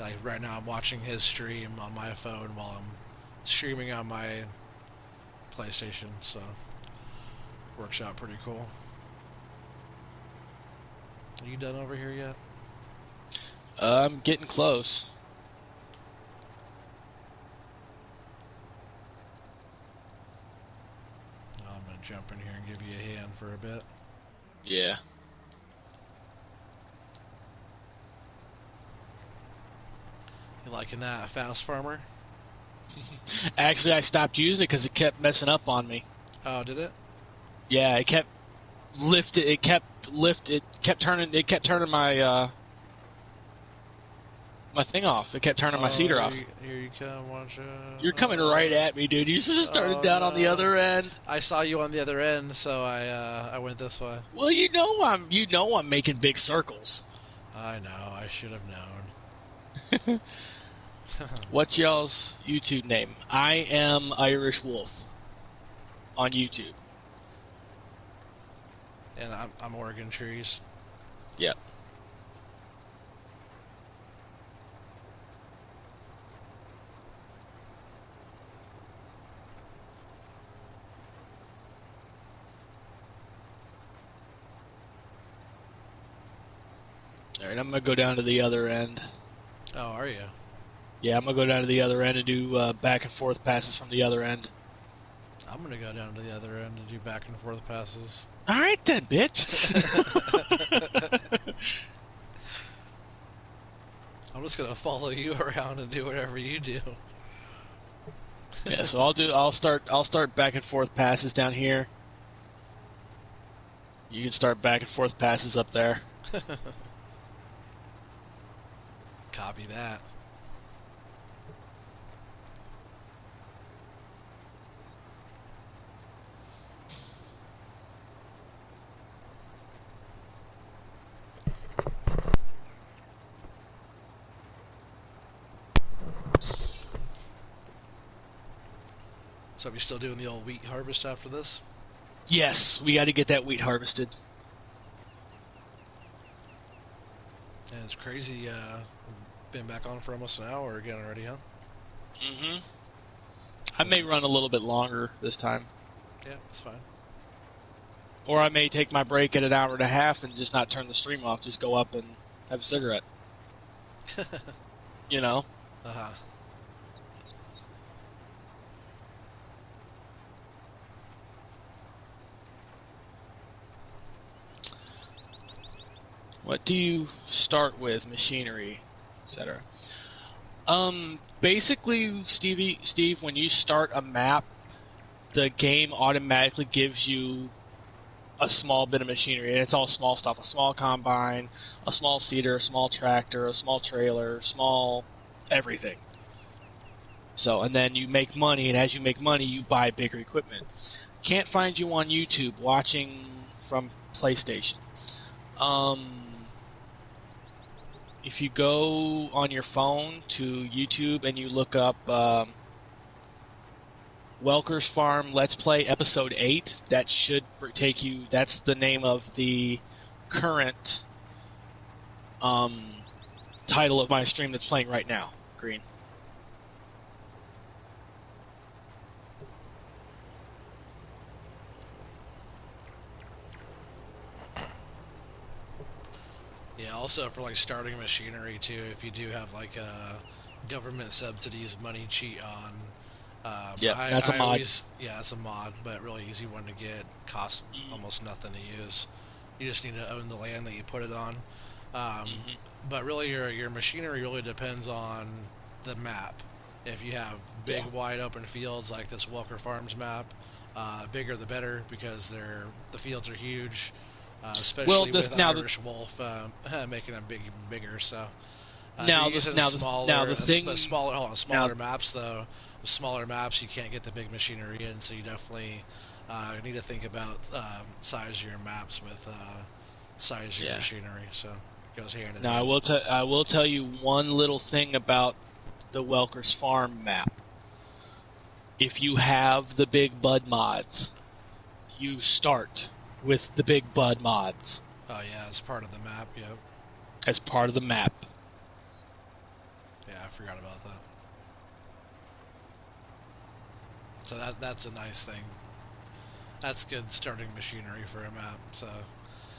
Like right now, I'm watching his stream on my phone while I'm streaming on my PlayStation, so works out pretty cool. Are you done over here yet? I'm getting close. I'm gonna jump in here and give you a hand for a bit. Yeah. You liking that, Fast Farmer? Actually, I stopped using it because it kept messing up on me. Oh, did it? Yeah, it kept lift it. It kept lift. It kept turning. It kept turning my thing off. It kept turning my Oh, cedar off. here you come, watch You're coming right at me, dude. You should have started Oh down on the no! other end. I saw you on the other end, so I went this way. Well, you know I'm making big circles. I know. I should have known. What's y'all's YouTube name? I am Irish Wolf on YouTube. And I'm Oregon Trees. Yep. All right, I'm gonna go down to the other end. Oh, are you? Yeah, I'm gonna go down to the other end and do back and forth passes from the other end. I'm gonna go down to the other end and do back and forth passes. All right then, bitch. I'm just gonna follow you around and do whatever you do. Yeah, so I'll start back and forth passes down here. You can start back and forth passes up there. Copy that. So are we still doing the old wheat harvest after this? Yes, we got to get that wheat harvested. And it's crazy. Been back on for almost an hour again already, huh? Mm-hmm. I may run a little bit longer this time. Yeah, that's fine. Or I may take my break at an hour and a half and just not turn the stream off, just go up and have a cigarette. You know? Uh-huh. What do you start with? Machinery, etc. Basically, Steve, when you start a map, the game automatically gives you a small bit of machinery, and it's all small stuff: a small combine, a small seeder, a small tractor, a small trailer, small everything. So, and then you make money, and as you make money, you buy bigger equipment. Can't find you on YouTube watching from PlayStation. If you go on your phone to YouTube and you look up Welker's Farm Let's Play Episode 8, that should take you. That's the name of the current title of my stream that's playing right now. Green. Yeah, also for like starting machinery too, if you do have like government subsidies, money cheat on. Yep, that's a I mod. always, yeah, it's a mod, but really easy one to get. Costs almost nothing to use. You just need to own the land that you put it on. Um, Mm-hmm. but really, your machinery really depends on the map. If you have big, Yeah. wide open fields like this Welker Farms map, Bigger the better because the fields are huge, Well, especially the with now the Irish Wolf making them big even bigger. So if you're now the using now the now the thing now smaller maps though, with smaller maps you can't get the big machinery in, so you definitely need to think about size of your maps with size of your yeah. machinery. So it goes hand in Now hand. I will tell you one little thing about the Welker's Farm map. If you have the big bud mods, you start with the big bud mods Oh yeah, it's part of the map. Yep. as part of the map. Yeah, I forgot about that. So that's a nice thing. That's good starting machinery for a map. So,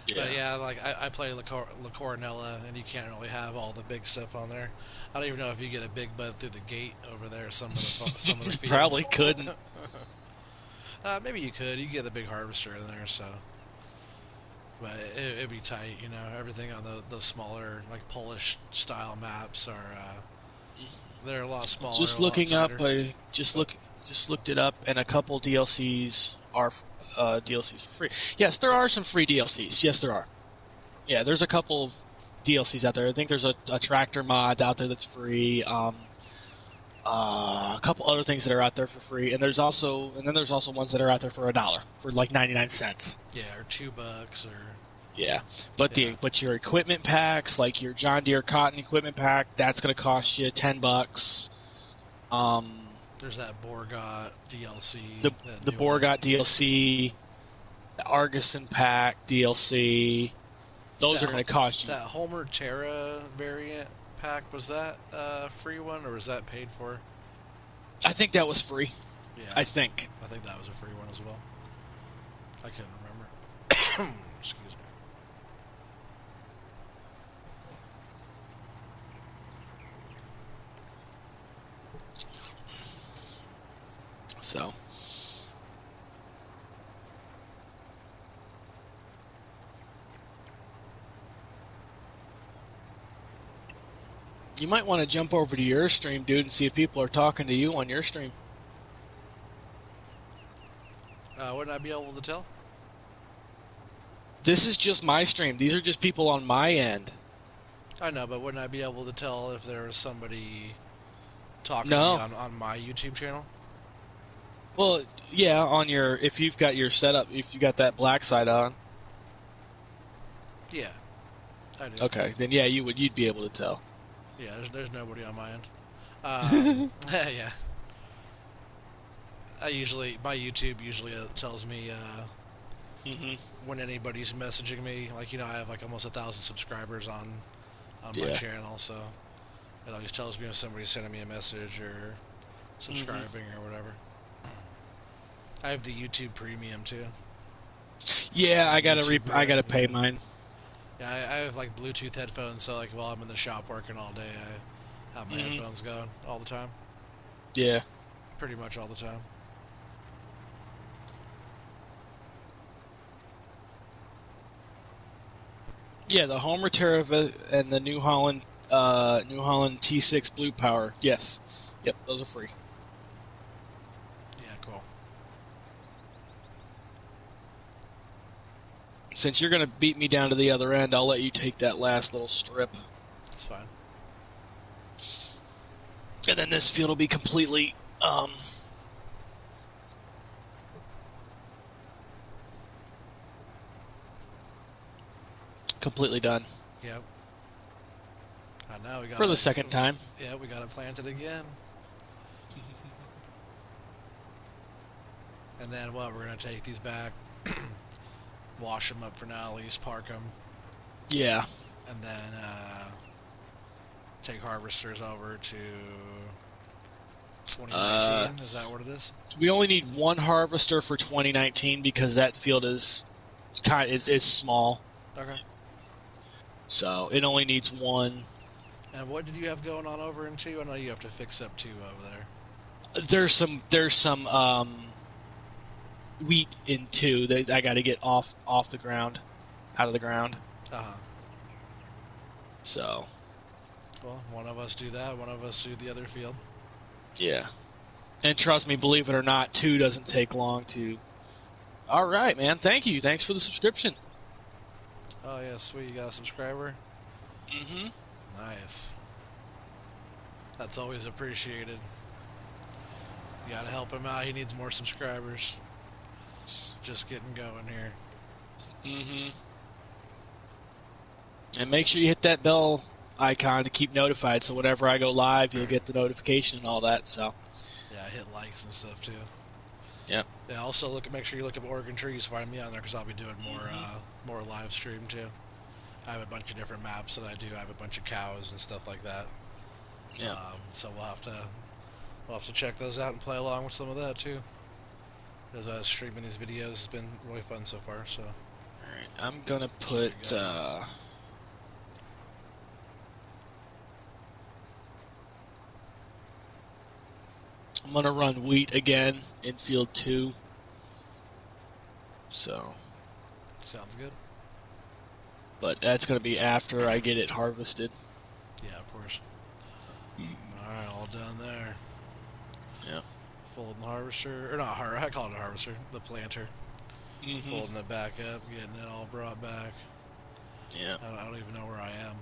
but Yeah. yeah, like I play La Coronella, and you can't really have all the big stuff on there. I don't even know if you get a big bud through the gate over there. Some of the You fields. probably couldn't. Maybe you could. You get the big harvester in there, so. But it'd be tight, you know. Everything on the smaller, like Polish style maps are they're a lot smaller, Just a lot looking up, tighter. But just looked it up, and a couple DLCs are DLCs for free. Yes, there are some free DLCs. Yes, there are. Yeah, there's a couple of DLCs out there. I think there's a tractor mod out there that's free. A couple other things that are out there for free, and there's also ones that are out there for $1 for like 99 cents. yeah, or $2 or Yeah, yeah. but your equipment packs, like your John Deere cotton equipment pack, that's gonna cost you $10. Um, There's that Borgot DLC, the that the new one. Borgot DLC, the Argosy pack DLC, those are That gonna cost you. that Homer Terra variant pack, was that a free one or was that paid for? I think that was free. Yeah, I think. I think that was a free one as well. I can't remember. Excuse me. So. You might want to jump over to your stream, dude, and see if people are talking to you on your stream. Wouldn't I be able to tell? This is just my stream. These are just people on my end. I know, but wouldn't I be able to tell if there was somebody talking to me No. on my YouTube channel? Well, yeah, on your if you've got your setup, if you got that black side on. Yeah, I do. Okay, then yeah, you'd be able to tell. Yeah, there's nobody on my end. Yeah, my YouTube usually tells me hmm when anybody's messaging me. Like, you know, I have like almost 1,000 subscribers on my Yeah. channel, so it always tells me if somebody's sending me a message or subscribing or whatever. I have the YouTube Premium too. Yeah, YouTube I Red. gotta pay mine. Yeah, I have like Bluetooth headphones, so like while I'm in the shop working all day, I have my hmm headphones going all the time, Yeah. pretty much all the time. Yeah, the Homer Terra and the New Holland T6 Blue Power. Yes. Yep, those are free. Yeah, cool. Since you're gonna beat me down to the other end, I'll let you take that last little strip. It's fine. And then this field will be completely completely done. Yep. I know we got For the second time. Yeah, we got it planted again. And then what? We're gonna take these back, wash them up for now, at least park them, Yeah. and then take harvesters over to 2019. Is that what it is? We only need one harvester for 2019 because that field is is small. Okay. So it only needs one. And what did you have going on over in 2? I know you have to fix up 2 over there. There's some wheat in 2 that I got to get off the ground, out of the ground. Uh-huh. So Well, one of us do that, one of us do the other field. yeah. And trust me, believe it or not, 2 doesn't take long to... All right, man. Thank you. Thanks for the subscription. Oh, yeah, sweet. You got a subscriber? Mm-hmm. Nice. That's always appreciated. You gotta help him out. He needs more subscribers. Just getting going here. Mm-hmm. And make sure you hit that bell icon to keep notified, so whenever I go live, you'll get the notification and all that, so... Yeah, hit likes and stuff, too. Yep. Yeah, also make sure you look up Oregon Trees. Find me on there because I'll be doing more live stream, too. I have a bunch of different maps that I do. I have a bunch of cows and stuff like that. Yeah. So we'll have to check those out and play along with some of that too. Because streaming these videos has been really fun so far. So. All right, I'm gonna put. I'm gonna run wheat again in field 2. So. Sounds good. But that's gonna be after I get it harvested. Yeah, of course. All right, all done there. Yeah. Folding the harvester, or not harvester, I call it a harvester, the planter. Mm-hmm. Folding it back up, getting it all brought back. Yeah. I don't even know where I am.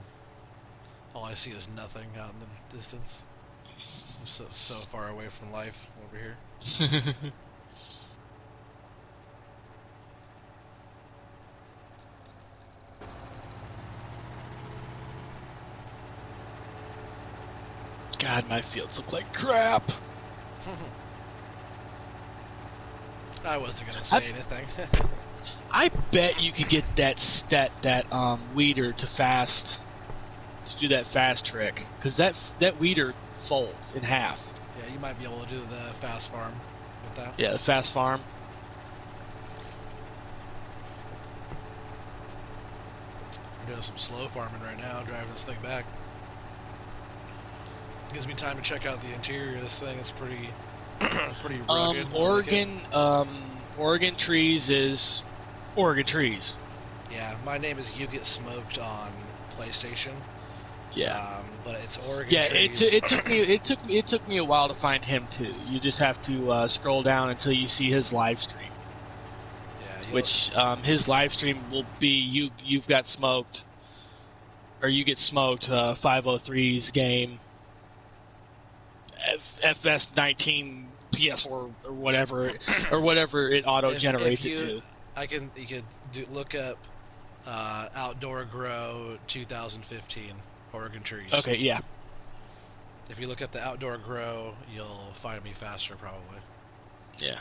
All I see is nothing out in the distance. I'm so far away from life over here. God, my fields look like crap. I wasn't gonna say anything. I bet you could get that weeder to do that fast trick, because that weeder folds in half. Yeah, you might be able to do the fast farm with that. Yeah, the fast farm. I'm doing some slow farming right now, driving this thing back. Gives me time to check out the interior of this thing. It's pretty rugged. Oregon trees is Oregon trees. Yeah, my name is You Get Smoked on PlayStation. Yeah, but it's Oregon yeah. Trees. It took me a while to find him too. You just have to scroll down until you see his live stream. Yeah, which his live stream will be you've got smoked, or you get smoked. 503's game. FS19 PS4 or whatever it auto generates it to. You could look up Outdoor Grow 2015 Oregon Trees. Okay, yeah. If you look up the Outdoor Grow, you'll find me faster probably. Yeah.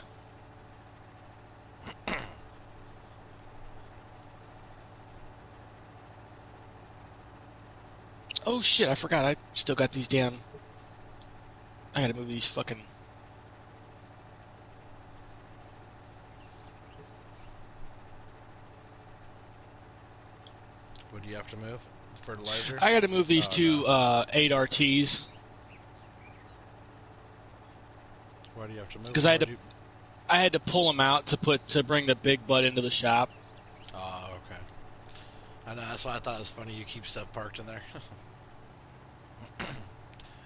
Oh shit! I forgot. I still got these damn. I gotta move these fucking. What do you have to move? Fertilizer? I gotta move these 8 RTs. Why do you have to move? Because I had to pull them out to bring the big butt into the shop. Oh, okay. I know, that's why I thought it was funny you keep stuff parked in there.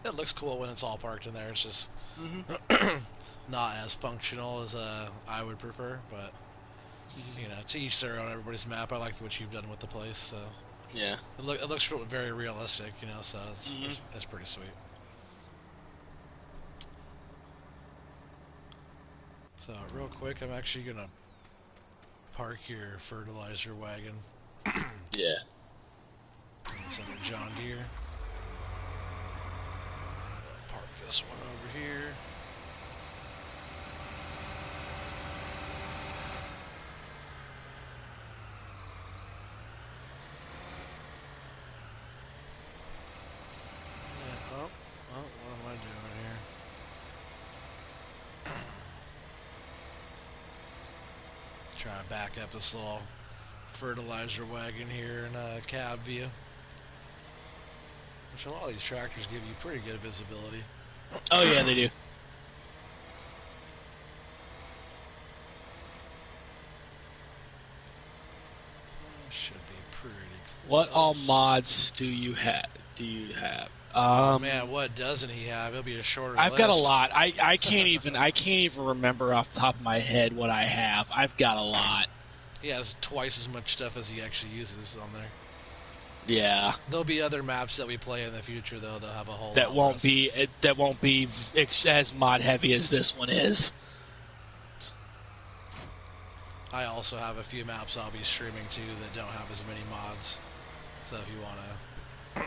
It looks cool when it's all parked in there. It's just not as functional as I would prefer, but you know, to each their own. Everybody's map. I like what you've done with the place. So yeah, it looks very realistic, you know. So it's pretty sweet. So real quick, I'm actually gonna park your fertilizer wagon. Yeah. So the John Deere. Park this one over here. Yeah, what am I doing here? Try to back up this little fertilizer wagon here in cab view. Which a lot of these tractors give you pretty good visibility. Oh yeah, they do. Should be pretty close. What all mods do you have? Oh Um, man, what doesn't he have? It'll be a shorter I've got a list. lot. I can't even remember off the top of my head what I have. I've got a lot. He has twice as much stuff as he actually uses on there. Yeah, There'll be other maps that we play in the future, though. They'll have a whole that lot won't less. be that won't be as mod heavy as this one is. I also have a few maps I'll be streaming too that don't have as many mods. So if you want to,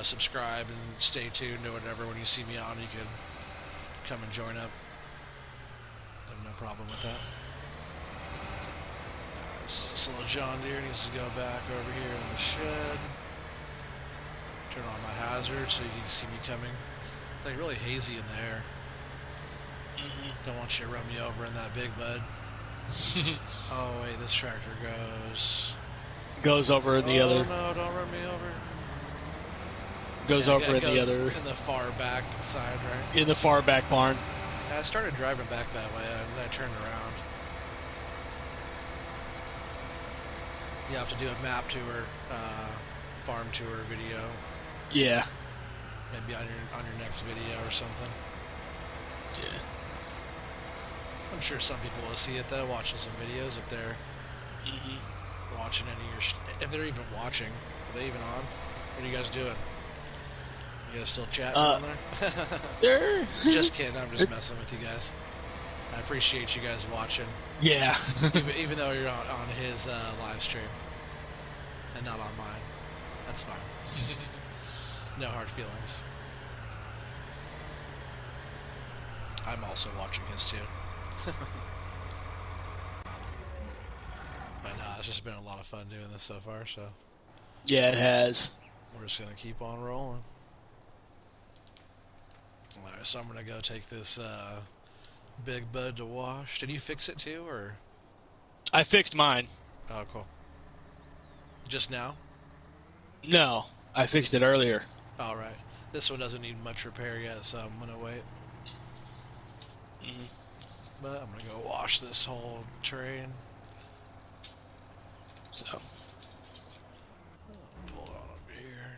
subscribe and stay tuned or whatever, when you see me on, you can come and join up. I have no problem with that. So this little John Deere needs to go back over here in the shed. Turn on my hazard so you can see me coming. It's like really hazy in the air. Don't want you to run me over in that big bud. Oh wait, this tractor Goes over in the other. Oh no, don't run me over. Goes Yeah, over it in the goes other. in the far back side, right? In the far back barn. I started driving back that way, and then I turned around. You have to do a map tour, farm tour video, Yeah. maybe on your next video or something. Yeah. I'm sure some people will see it though, watching some videos if they're watching any of your. If they're even watching, are they even on? What are you guys doing? You guys still chatting on there? Just kidding. I'm just messing with you guys. I appreciate you guys watching, Yeah. even though you're on his live stream and not on mine. That's fine. No hard feelings. I'm also watching his too. But it's just been a lot of fun doing this so far, so Yeah, it has. we're just going to keep on rolling. Alright, so I'm going to go take this big bud to wash. Did you fix it too, or? I fixed mine. Oh, cool. Just now? No, I fixed it earlier. Alright. This one doesn't need much repair yet, so I'm going to wait. But I'm going to go wash this whole train. So. Pull it on over here.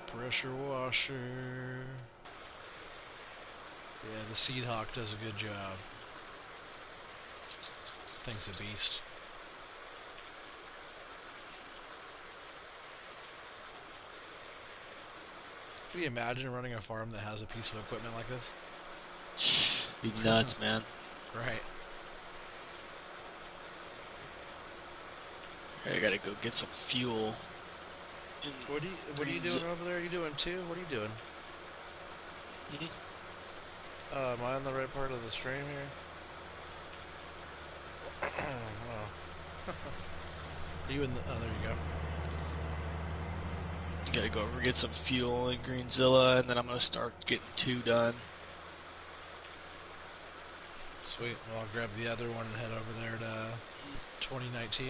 Pressure washer. Yeah, the Seed Hawk does a good job. Thing's a beast. Can you imagine running a farm that has a piece of equipment like this? Be nuts, man. Right. I gotta go get some fuel. What are you doing over there? Are you doing two? What are you doing? Am I on the right part of the stream here? Oh. Are you in the... Oh, there you go. Gotta go over get some fuel in Greenzilla, and then I'm gonna start getting 2 done. Sweet. Well, I'll grab the other one and head over there to 2019.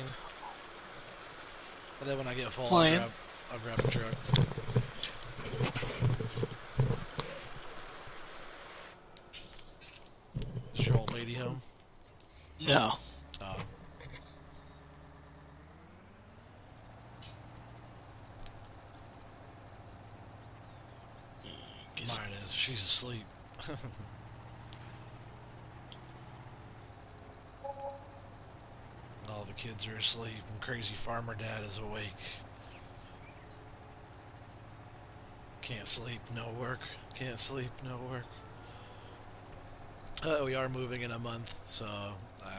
And then when I get full, I'll grab the truck. Is your old lady home? No. Oh. Mine is. She's asleep. All the kids are asleep, and crazy farmer dad is awake. Can't sleep, no work. Can't sleep, no work. We are moving in a month, so I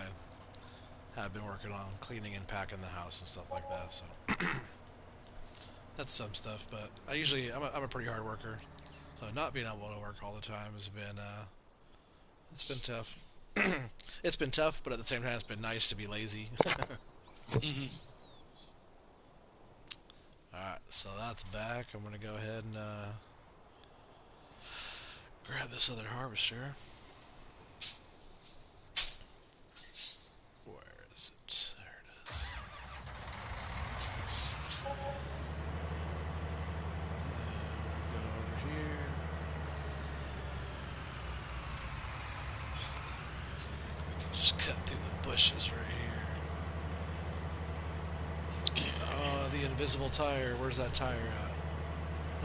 have been working on cleaning and packing the house and stuff like that. So that's some stuff. But I'm a pretty hard worker, so not being able to work all the time has been it's been tough. It's been tough, but at the same time, it's been nice to be lazy. Alright, so that's back. I'm going to go ahead and grab this other harvester. Where is it? There it is. Go over here. We can just cut through the bushes right here. Oh, invisible tire. Where's that tire at?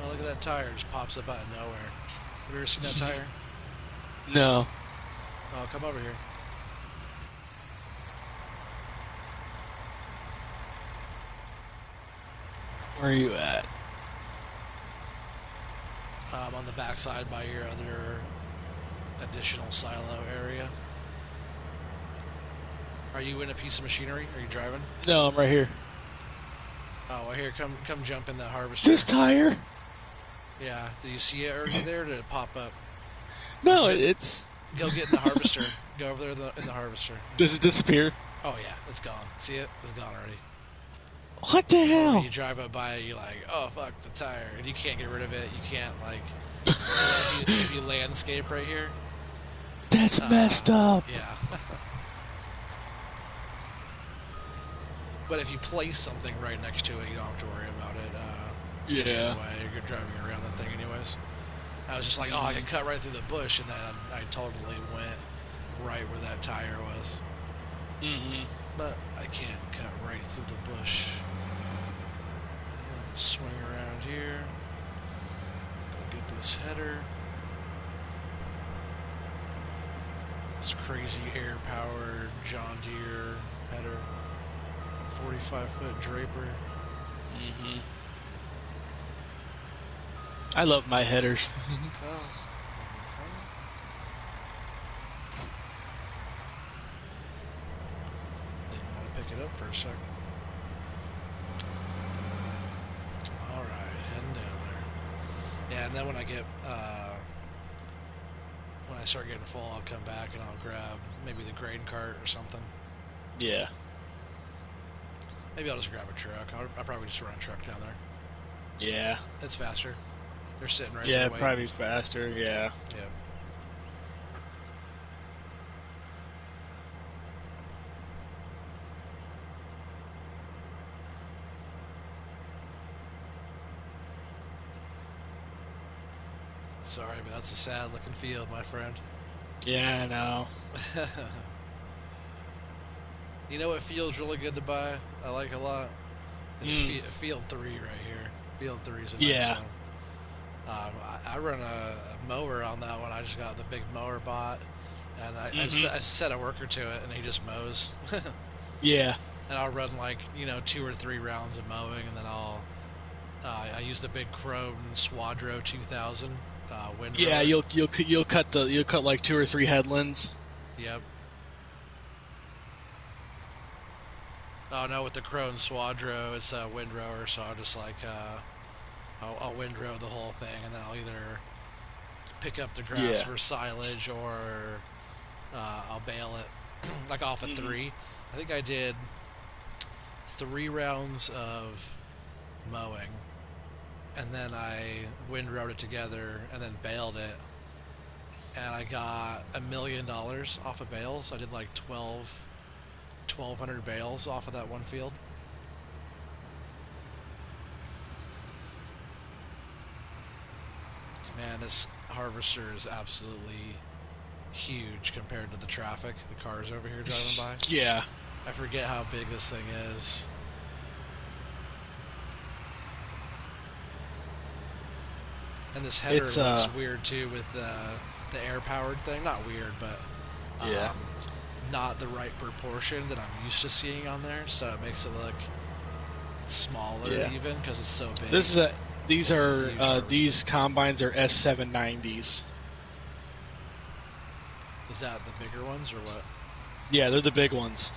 Oh, look at that tire. It just pops up out of nowhere. Have you ever seen that tire? No. Oh, come over here. Where are you at? On the backside by your other additional silo area. Are you in a piece of machinery? Are you driving? No, I'm right here. Oh, well, here, come jump in that harvester. This tire? Yeah. Do you see it already there? Or did it pop up? No, it's... Go get in the harvester. Go over there in the harvester. Does it disappear? Oh, yeah. It's gone. See it? It's gone already. What the hell? You drive up by it, you're like, oh, fuck, the tire. And you can't get rid of it. You can't, like... if you landscape right here... That's messed up. Yeah. But if you place something right next to it, you don't have to worry about it. Yeah. Anyway, you're driving around that thing anyways. I was just like, oh, I can cut right through the bush, and then I totally went right where that tire was. Mm-hmm. But I can't cut right through the bush. Swing around here. Go get this header. This crazy air-powered John Deere header. 45-foot Draper. Mm-hmm. I love my headers. Didn't want to pick it up for a second. Alright, heading down there. Yeah, and then when I get, when I start getting full, I'll come back and I'll grab maybe the grain cart or something. Yeah. Maybe I'll just grab a truck. I'll probably just run a truck down there. Yeah. It's faster. They're sitting right there. there. Yeah, probably faster, yeah. Yeah. Sorry, but that's a sad looking field, my friend. Yeah, I know. You know what field's really good to buy? I like a lot. It's Field 3 right here. Field 3 is a nice one. I run a mower on that one. I just got the big mower bot, and I set a worker to it, and he just mows. Yeah. And I'll run like 2 or 3 rounds of mowing, and then I use the big Crone Swadro 2000 windrow. Yeah, you'll cut like 2 or 3 headlands. Yep. Oh no, with the Crone Swadro, it's a windrower, so I'll just like I'll windrow the whole thing, and then I'll either pick up the grass for silage or I'll bale it like off of 3. I think I did 3 rounds of mowing, and then I windrowed it together and then baled it, and I got $1 million off of bales. I did like 1,200 bales off of that one field. Man, this harvester is absolutely huge compared to the traffic, the cars over here driving by. Yeah. I forget how big this thing is. And this header looks weird too with the air-powered thing. Not weird, but not the right proportion that I'm used to seeing on there. So it makes it look smaller even because it's so big. These combines are S790s. Is that the bigger ones or what? Yeah, they're the big ones.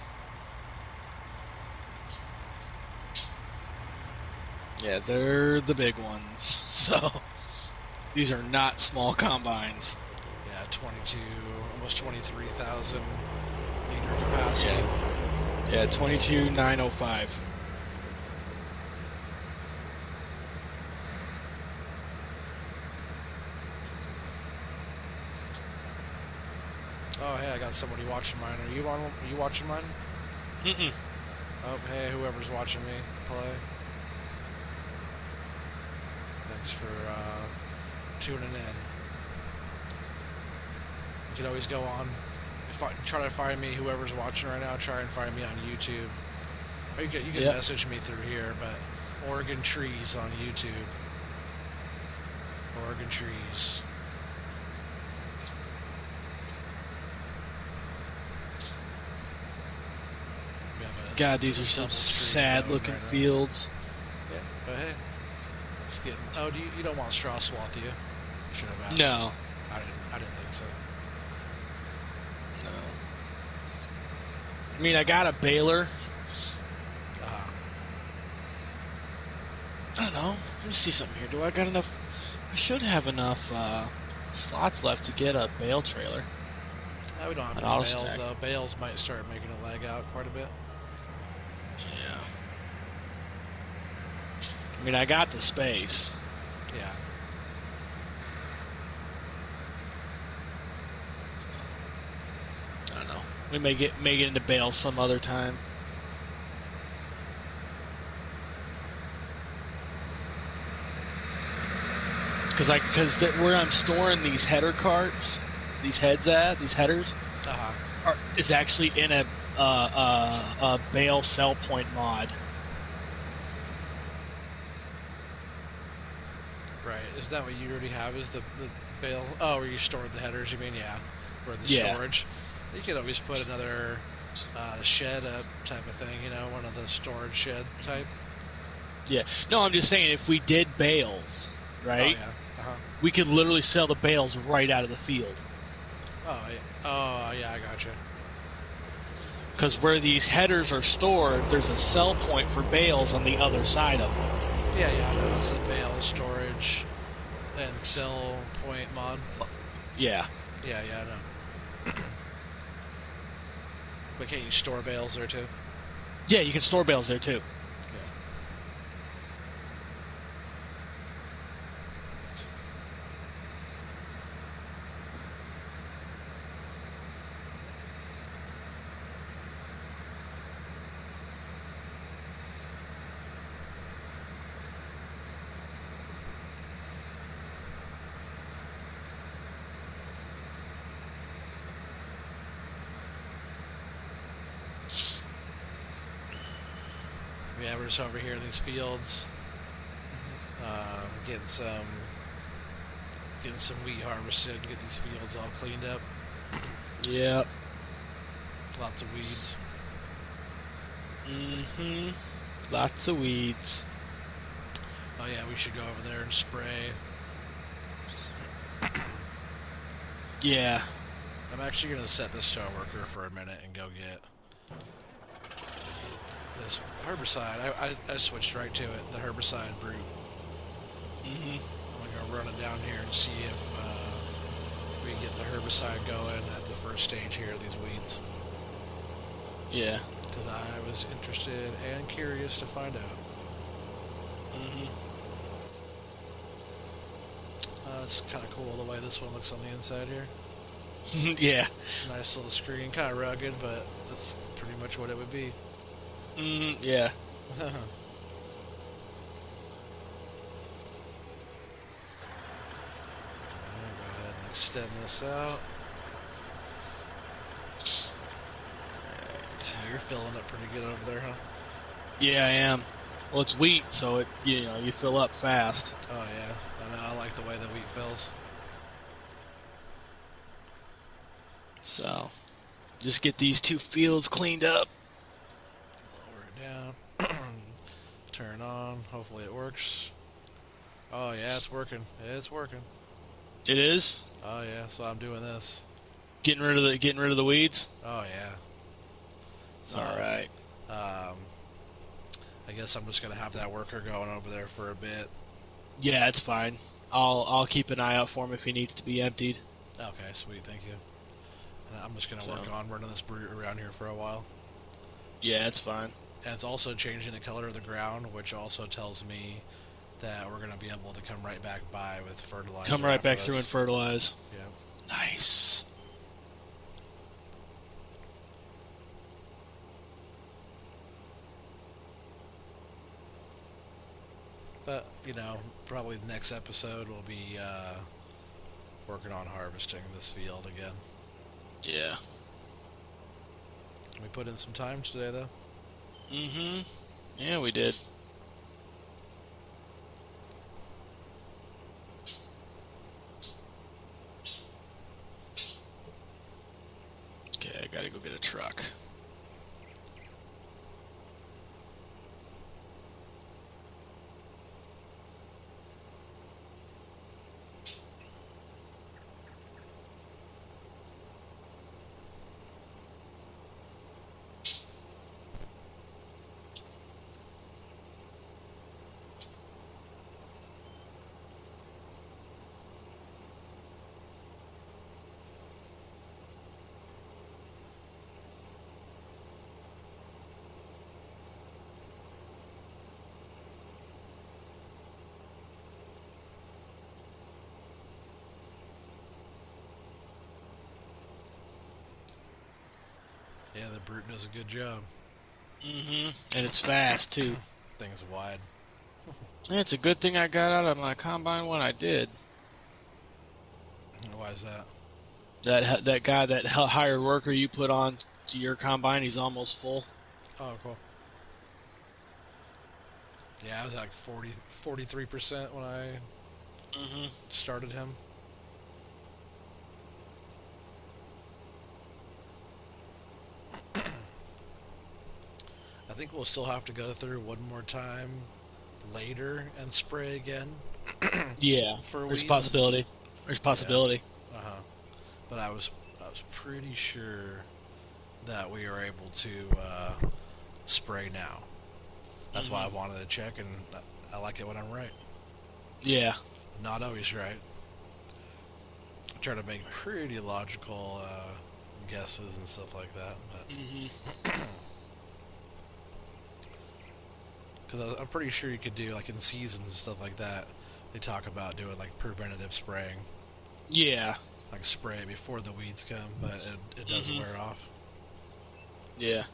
Yeah, they're the big ones. So these are not small combines. Yeah, 22, almost 23,000 liter capacity. Yeah, 22,905. Oh, hey, I got somebody watching mine. Are you watching mine? Mm-mm. Oh, hey, whoever's watching me play. Thanks for tuning in. You can always go on. Try to find me, whoever's watching right now, try and find me on YouTube. Or you can message me through here, but Oregon trees on YouTube. Oregon trees. We have a God, these are some double stream going sad-looking right now. fields. Yeah, but hey, it's getting. Oh, you don't want straw swat, do you? Should have asked. No, I didn't think so. no. I mean, I got a baler. Uh, I don't know. Let me see something here. Do I got enough? I should have enough slots left to get a bale trailer. we don't have An any auto bales stack. though. Bales might start making it lag out quite a bit. Yeah. I mean, I got the space. Yeah. I don't know. We may get into bales some other time. Because where I'm storing these header carts, these headers, is actually in a bale sell point mod. Right. Is that what you already have? Is the bale? Oh, where you stored the headers? You mean yeah, where the Yeah. storage? You could always put another shed up type of thing. You know, one of the storage shed type. Yeah. No, I'm just saying if we did bales, right? Oh yeah. We could literally sell the bales right out of the field. Oh yeah. Oh yeah. I gotcha. Because where these headers are stored, there's a sell point for bales on the other side of them. Yeah, I know. It's the bale storage and sell point mod. Yeah. Yeah, I know. But can't you store bales there too? Yeah, you can store bales there too. Yeah. Yeah, we're just over here in these fields, getting some wheat harvested, get these fields all cleaned up. Yep. Lots of weeds. Mm-hmm. Lots of weeds. Oh yeah, we should go over there and spray. Yeah. I'm actually gonna set this to a worker for a minute and go get this herbicide. I switched right to it, the herbicide brute. Mm-hmm. I'm gonna run it down here and see if we can get the herbicide going at the first stage here of these weeds. Yeah. Because I was interested and curious to find out. Mm-hmm. It's kind of cool the way this one looks on the inside here. Yeah. Nice little screen, kind of rugged, but that's pretty much what it would be. Mm-hmm. Yeah. Go ahead and extend this out. You're filling it pretty good over there, huh? Yeah, I am. Well, it's wheat, so you fill up fast. Oh yeah, I know. I like the way the wheat fills. So, just get these two fields cleaned up. Lower it down. Turn on. Hopefully it works. Oh yeah, it's working. It's working. It is Oh yeah, so I'm doing this. getting rid of the weeds. Oh yeah. So, All right. I guess I'm just gonna have that worker going over there for a bit. Yeah, it's fine. I'll keep an eye out for him if he needs to be emptied. Okay, sweet, thank you. And I'm just gonna work on running this brute around here for a while. Yeah, it's fine. And it's also changing the color of the ground, which also tells me that we're gonna be able to come right back by with fertilizer. Come right back this. through and fertilize. Yeah. Nice. But, probably the next episode will be working on harvesting this field again. Yeah. We put in some time today, though. Mm-hmm. Yeah, we did. Gotta go get a truck. Yeah, the brute does a good job. Mm-hmm. And it's fast too. Thing's wide. And it's a good thing I got out of my combine when I did. Why is that? That guy, that hired worker you put on to your combine, he's almost full. Oh, cool. Yeah, I was at like 43% when I Mm-hmm. started him. I think we'll still have to go through one more time later and spray again Yeah, for there's a weeds. possibility. There's a Yeah. possibility. Uh-huh. But I was pretty sure that we are able to spray now. That's why I Mm-hmm. wanted to check, and I like it when I'm right. Yeah. Not always right. I try to make pretty logical guesses and stuff like that, but Mm-hmm. because I'm pretty sure you could do like in seasons and stuff like that. They talk about doing like preventative spraying, Yeah. like spray it before the weeds come, but it does Mm-hmm. wear off. Yeah.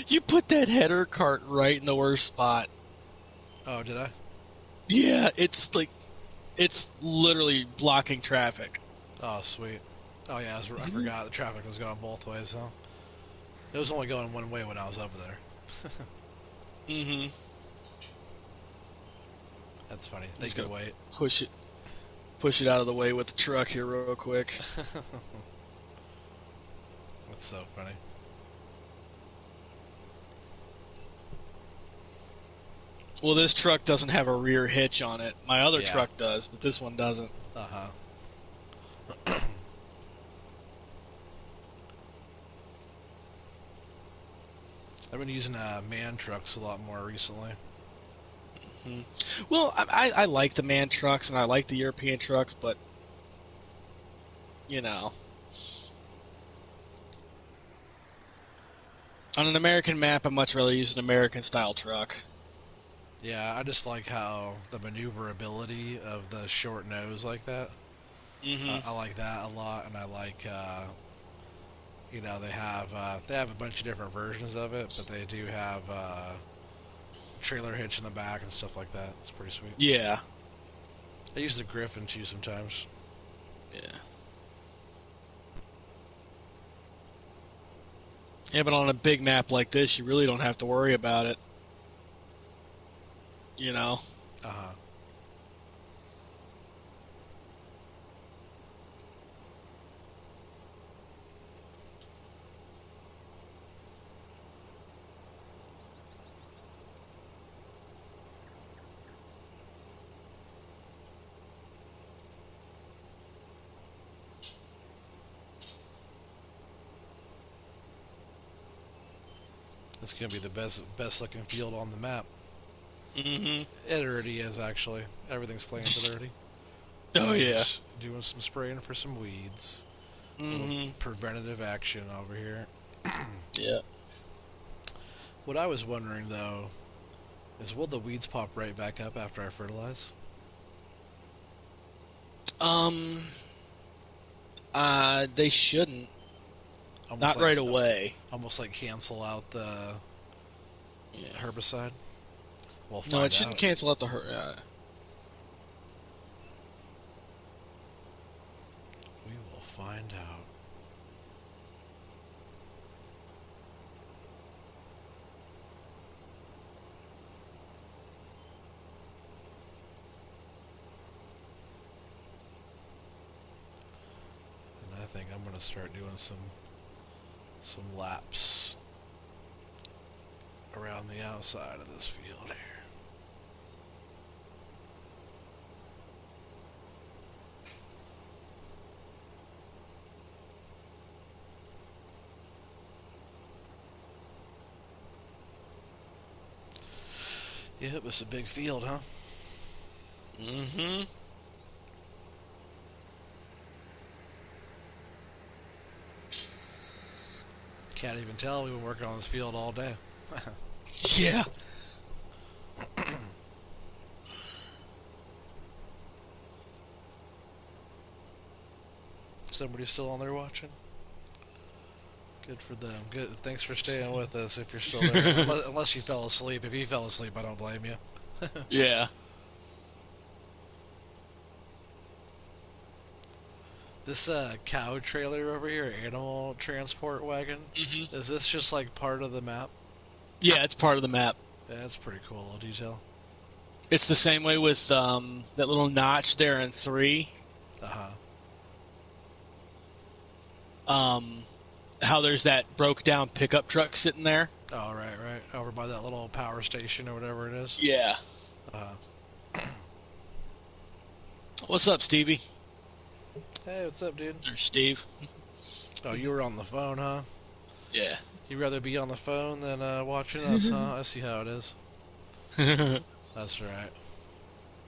You put that header cart right in the worst spot. Oh, did I? Yeah, it's like it's literally blocking traffic. Oh, sweet. Oh yeah, I Mm-hmm. forgot the traffic was going both ways. Huh? It was only going one way when I was over there. Mm-hmm. That's funny. They Just could gotta wait. push it out of the way with the truck here real quick. That's so funny. Well, this truck doesn't have a rear hitch on it. My other Yeah. truck does, but this one doesn't. Uh huh. I've been using man trucks a lot more recently. Hmm. Well, I like the man trucks and I like the European trucks, but you know, on an American map, I'd much rather use an American style truck. Yeah, I just like how the maneuverability of the short nose like that. Hmm. I like that a lot, and I like they have a bunch of different versions of it, but they do have trailer hitch in the back and stuff like that. It's pretty sweet. Yeah, I use the Griffin too sometimes. yeah, yeah. But on a big map like this, you really don't have to worry about it. You know. Uh huh. It's gonna be the best looking field on the map. Hmm. It already is actually. Everything's planted already. Oh yeah. Just doing some spraying for some weeds. A little Hmm. preventative action over here. Yeah. What I was wondering though is, will the weeds pop right back up after I fertilize? Um. They shouldn't. Almost Not like right away. almost like cancel out the Yeah. herbicide. We'll No, it find shouldn't out. cancel out the hurt. We will find out. And I think I'm gonna start doing some laps around the outside of this field here. Yep, it's a big field, huh? Mm-hmm. Can't even tell we've been working on this field all day. Yeah. Somebody still on there watching? Good for them. Good. Thanks for staying with us if you're still there. Unless you fell asleep. If you fell asleep, I don't blame you. Yeah. This cow trailer over here, animal transport wagon, Mm-hmm. is this just like part of the map? Yeah, it's part of the map. Yeah, that's pretty cool little detail. It's the same way with that little notch there in 3. Uh-huh. How there's that broke down pickup truck sitting there. Oh, right. Over by that little power station or whatever it is. Yeah. What's up, Stevie? Hey, what's up, dude? Or Steve? Oh, you were on the phone, huh? Yeah. You'd rather be on the phone than watching us, huh? I see how it is. I'm That's right.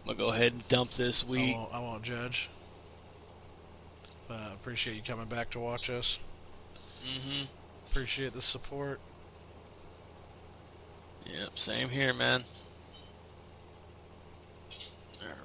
gonna go ahead and dump this wheat. I won't judge. Appreciate you coming back to watch us. Mm-hmm. Appreciate the support. Yep, same here, man. Alright.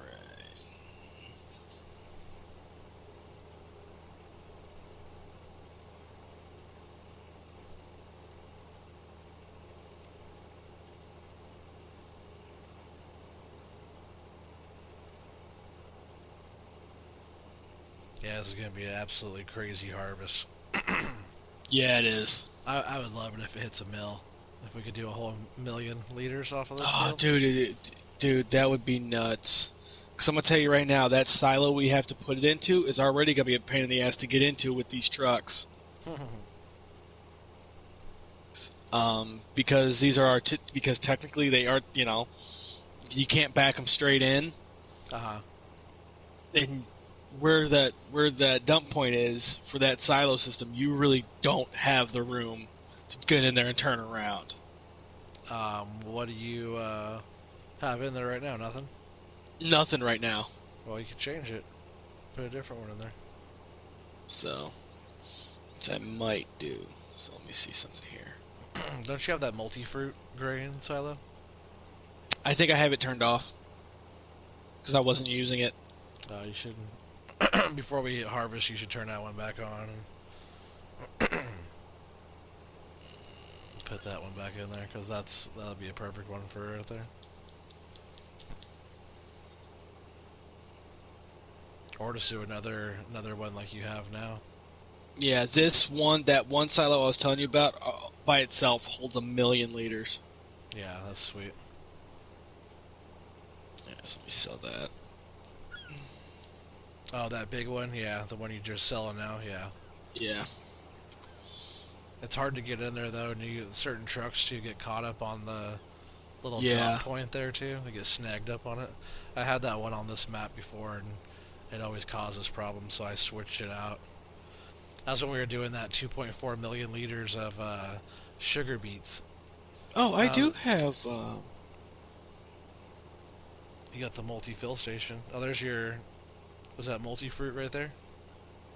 Yeah, this is going to be an absolutely crazy harvest. Yeah, it is. I would love it if it hits a mill. If we could do a whole 1,000,000 liters off of this Oh, field. dude, that would be nuts. Because I'm going to tell you right now, that silo we have to put it into is already going to be a pain in the ass to get into with these trucks. Because these are because technically they are, you can't back them straight in. Uh-huh. And where that dump point is for that silo system, you really don't have the room to get in there and turn around. What do you have in there right now? Nothing? Nothing right now. Well, you could change it. Put a different one in there. So, which I might do. So let me see something here. Don't you have that multi-fruit grain silo? I think I have it turned off because I wasn't using it. You shouldn't. Before we hit harvest, you should turn that one back on and put that one back in there because that'll be a perfect one for right there. Or just do another one like you have now. Yeah, that one silo I was telling you about, by itself holds 1,000,000 liters. Yeah, that's sweet. Yeah, so let me sell that. Oh, that big one? Yeah, the one you're just selling now? Yeah. Yeah. It's hard to get in there, though, and certain trucks, too, get caught up on the little Yeah. drop point there, too. They get snagged up on it. I had that one on this map before, and it always causes problems, so I switched it out. That was when we were doing that 2.4 million liters of sugar beets. Oh, I do have. You got the multi-fill station. Oh, there's your... Was that multi-fruit right there?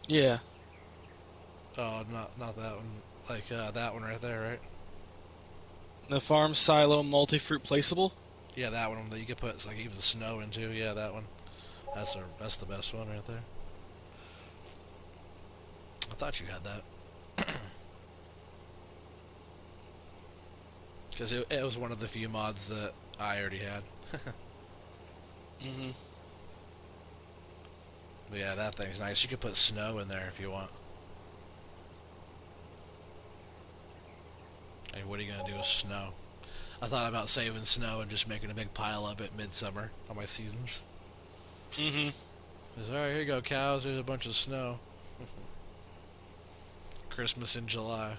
Yeah. Oh, not that one. Like that one right there, right? The farm silo multi-fruit placeable? Yeah, that one that you could put like even the snow into. Yeah, that one. That's the best one right there. I thought you had that. Because it was one of the few mods that I already had. Mm-hmm. But yeah, that thing's nice. You could put snow in there if you want. Hey, what are you going to do with snow? I thought about saving snow and just making a big pile of it midsummer on my seasons. Mm-hmm. Alright, here you go, cows. There's a bunch of snow. Christmas in July.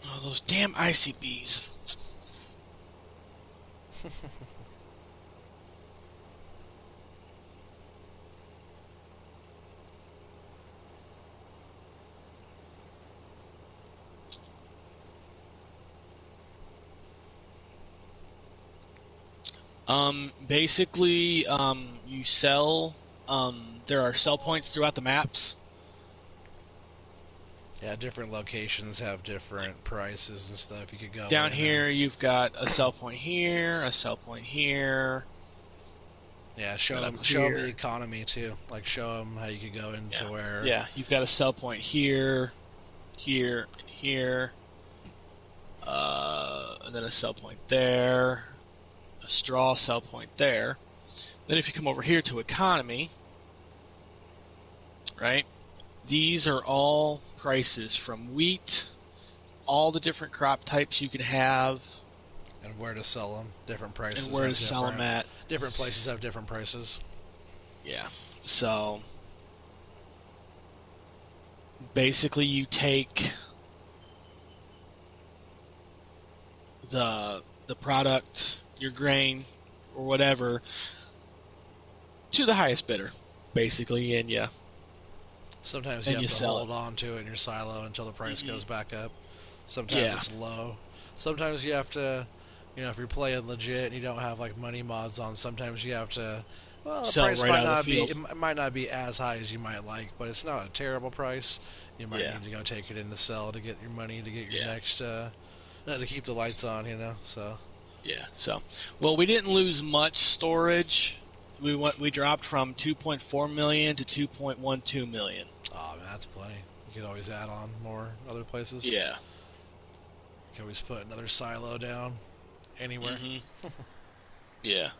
Oh, those damn icy bees. Basically, you sell. There are sell points throughout the maps. Yeah, different locations have different prices and stuff. You could go Down in here, you've got a sell point here, a sell point here. yeah, show And up them the here. economy too. Like show them how you could go into Yeah, where. yeah. You've got a sell point here, here, and here. And then a sell point there. A straw sell point there. Then if you come over here to economy, right? These are all prices from wheat, all the different crop types you can have, And where to sell them. Different prices. and where to sell them at. Different places have different prices. Yeah. So basically, you take the product, your grain, or whatever, to the highest bidder, basically, and yeah. Sometimes And you you have to sell hold on to it in your silo until the price goes back up. Sometimes Yeah. it's low. Sometimes you have to, if you're playing legit and you don't have like money mods on, sometimes you have to. Well, the Sell price right might out of the not be. field. It might not be as high as you might like, but it's not a terrible price. You might Yeah. need to go take it in the sell to get your money to get your Yeah. next. To keep the lights on, So. Yeah. So, well, we didn't lose much storage. We dropped from 2.4 million to 2.12 million. Oh man, that's plenty. You could always add on more other places. Yeah. You can always put another silo down anywhere. Yeah.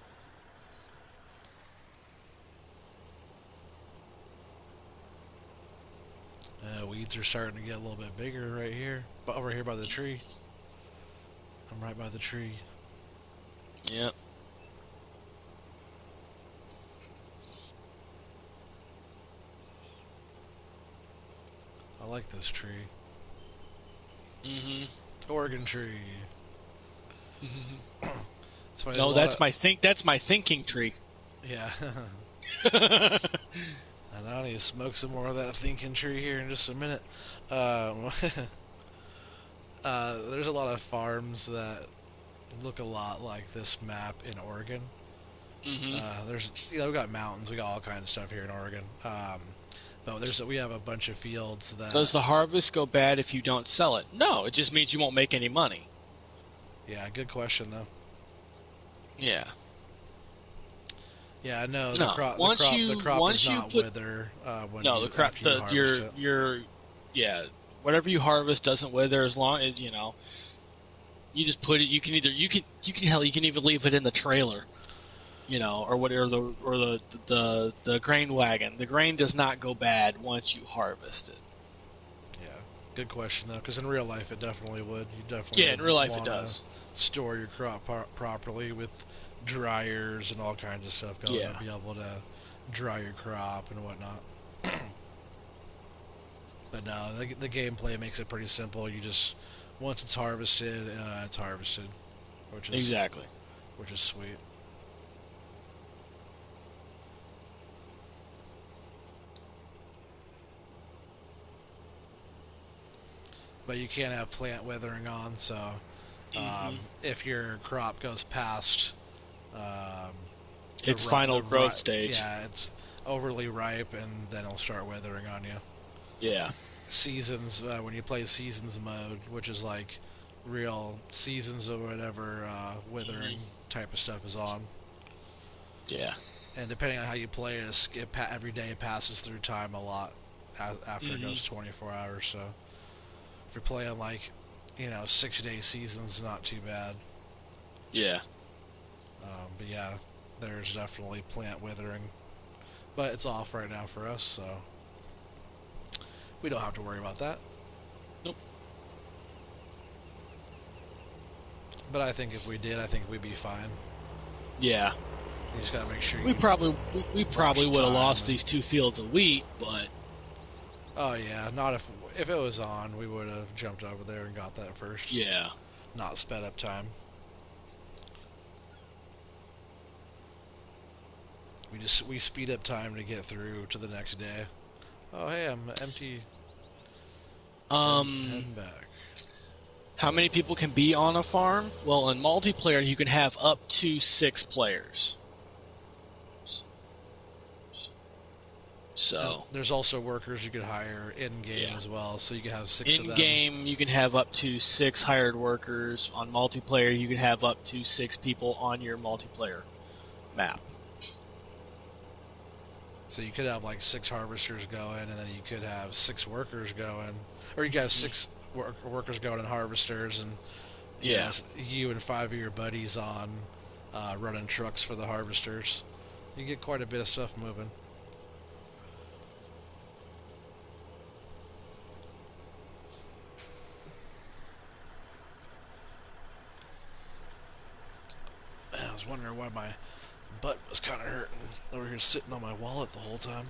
Weeds are starting to get a little bit bigger right here. But over here by the tree. I'm right by the tree. Yep. I like this tree. Oregon tree. It's funny, No, that's my thinking tree. Yeah. I know I need to smoke some more of that thinking tree here in just a minute. There's a lot of farms that look a lot like this map in Oregon. There's we got mountains, we got all kinds of stuff here in Oregon. But we have a bunch of fields that. Does the harvest go bad if you don't sell it? No, it just means you won't make any money. Yeah, good question though. Yeah. Yeah, no. No. The crop Once does you not put, wither when no, you, the crop, after you harvest it. yeah, whatever you harvest doesn't wither as long as you just put it. You can even leave it in the trailer, or whatever the grain wagon. The grain does not go bad once you harvest it. Yeah, good question though, because in real life it definitely would. You definitely Yeah, in real life it wanna does. store your crop properly with dryers and all kinds of stuff going to be able to dry your crop and whatnot. But no, the gameplay makes it pretty simple. You just once it's harvested, which is Exactly. which is sweet. But you can't have plant withering on, so if your crop goes past Its final growth stage. yeah, it's overly ripe, and then it'll start withering on you. Yeah. Seasons, when you play seasons mode, which is like real seasons or whatever, withering type of stuff is on. Yeah. And depending on how you play it, every day it passes through time a lot after it goes 24 hours. So if you're playing like 6-day seasons, not too bad. Yeah. But yeah, there's definitely plant withering, but it's off right now for us, so we don't have to worry about that. Nope. But I think if we did, I think we'd be fine. Yeah. You just gotta make sure We probably would have lost time. these 2 fields of wheat, but Oh yeah, not if it was on, we would have jumped over there and got that first. Yeah. Not sped up time. We speed up time to get through to the next day. Oh hey, I'm empty. Um, Heading back. how many people can be on a farm? Well, in multiplayer, you can have up to 6 players. And So, there's also workers you could hire in game yeah. as well, so you could have 6 of In them. game, you can have up to 6 hired workers. On multiplayer, you can have up to 6 people on your multiplayer map. So you could have like 6 harvesters going, and then you could have 6 workers going, or you could have Mm. workers going and harvesters, and Yeah. you and 5 of your buddies on running trucks for the harvesters. You get quite a bit of stuff moving. I was wondering why my butt was kind of hurting over here sitting on my wallet the whole time.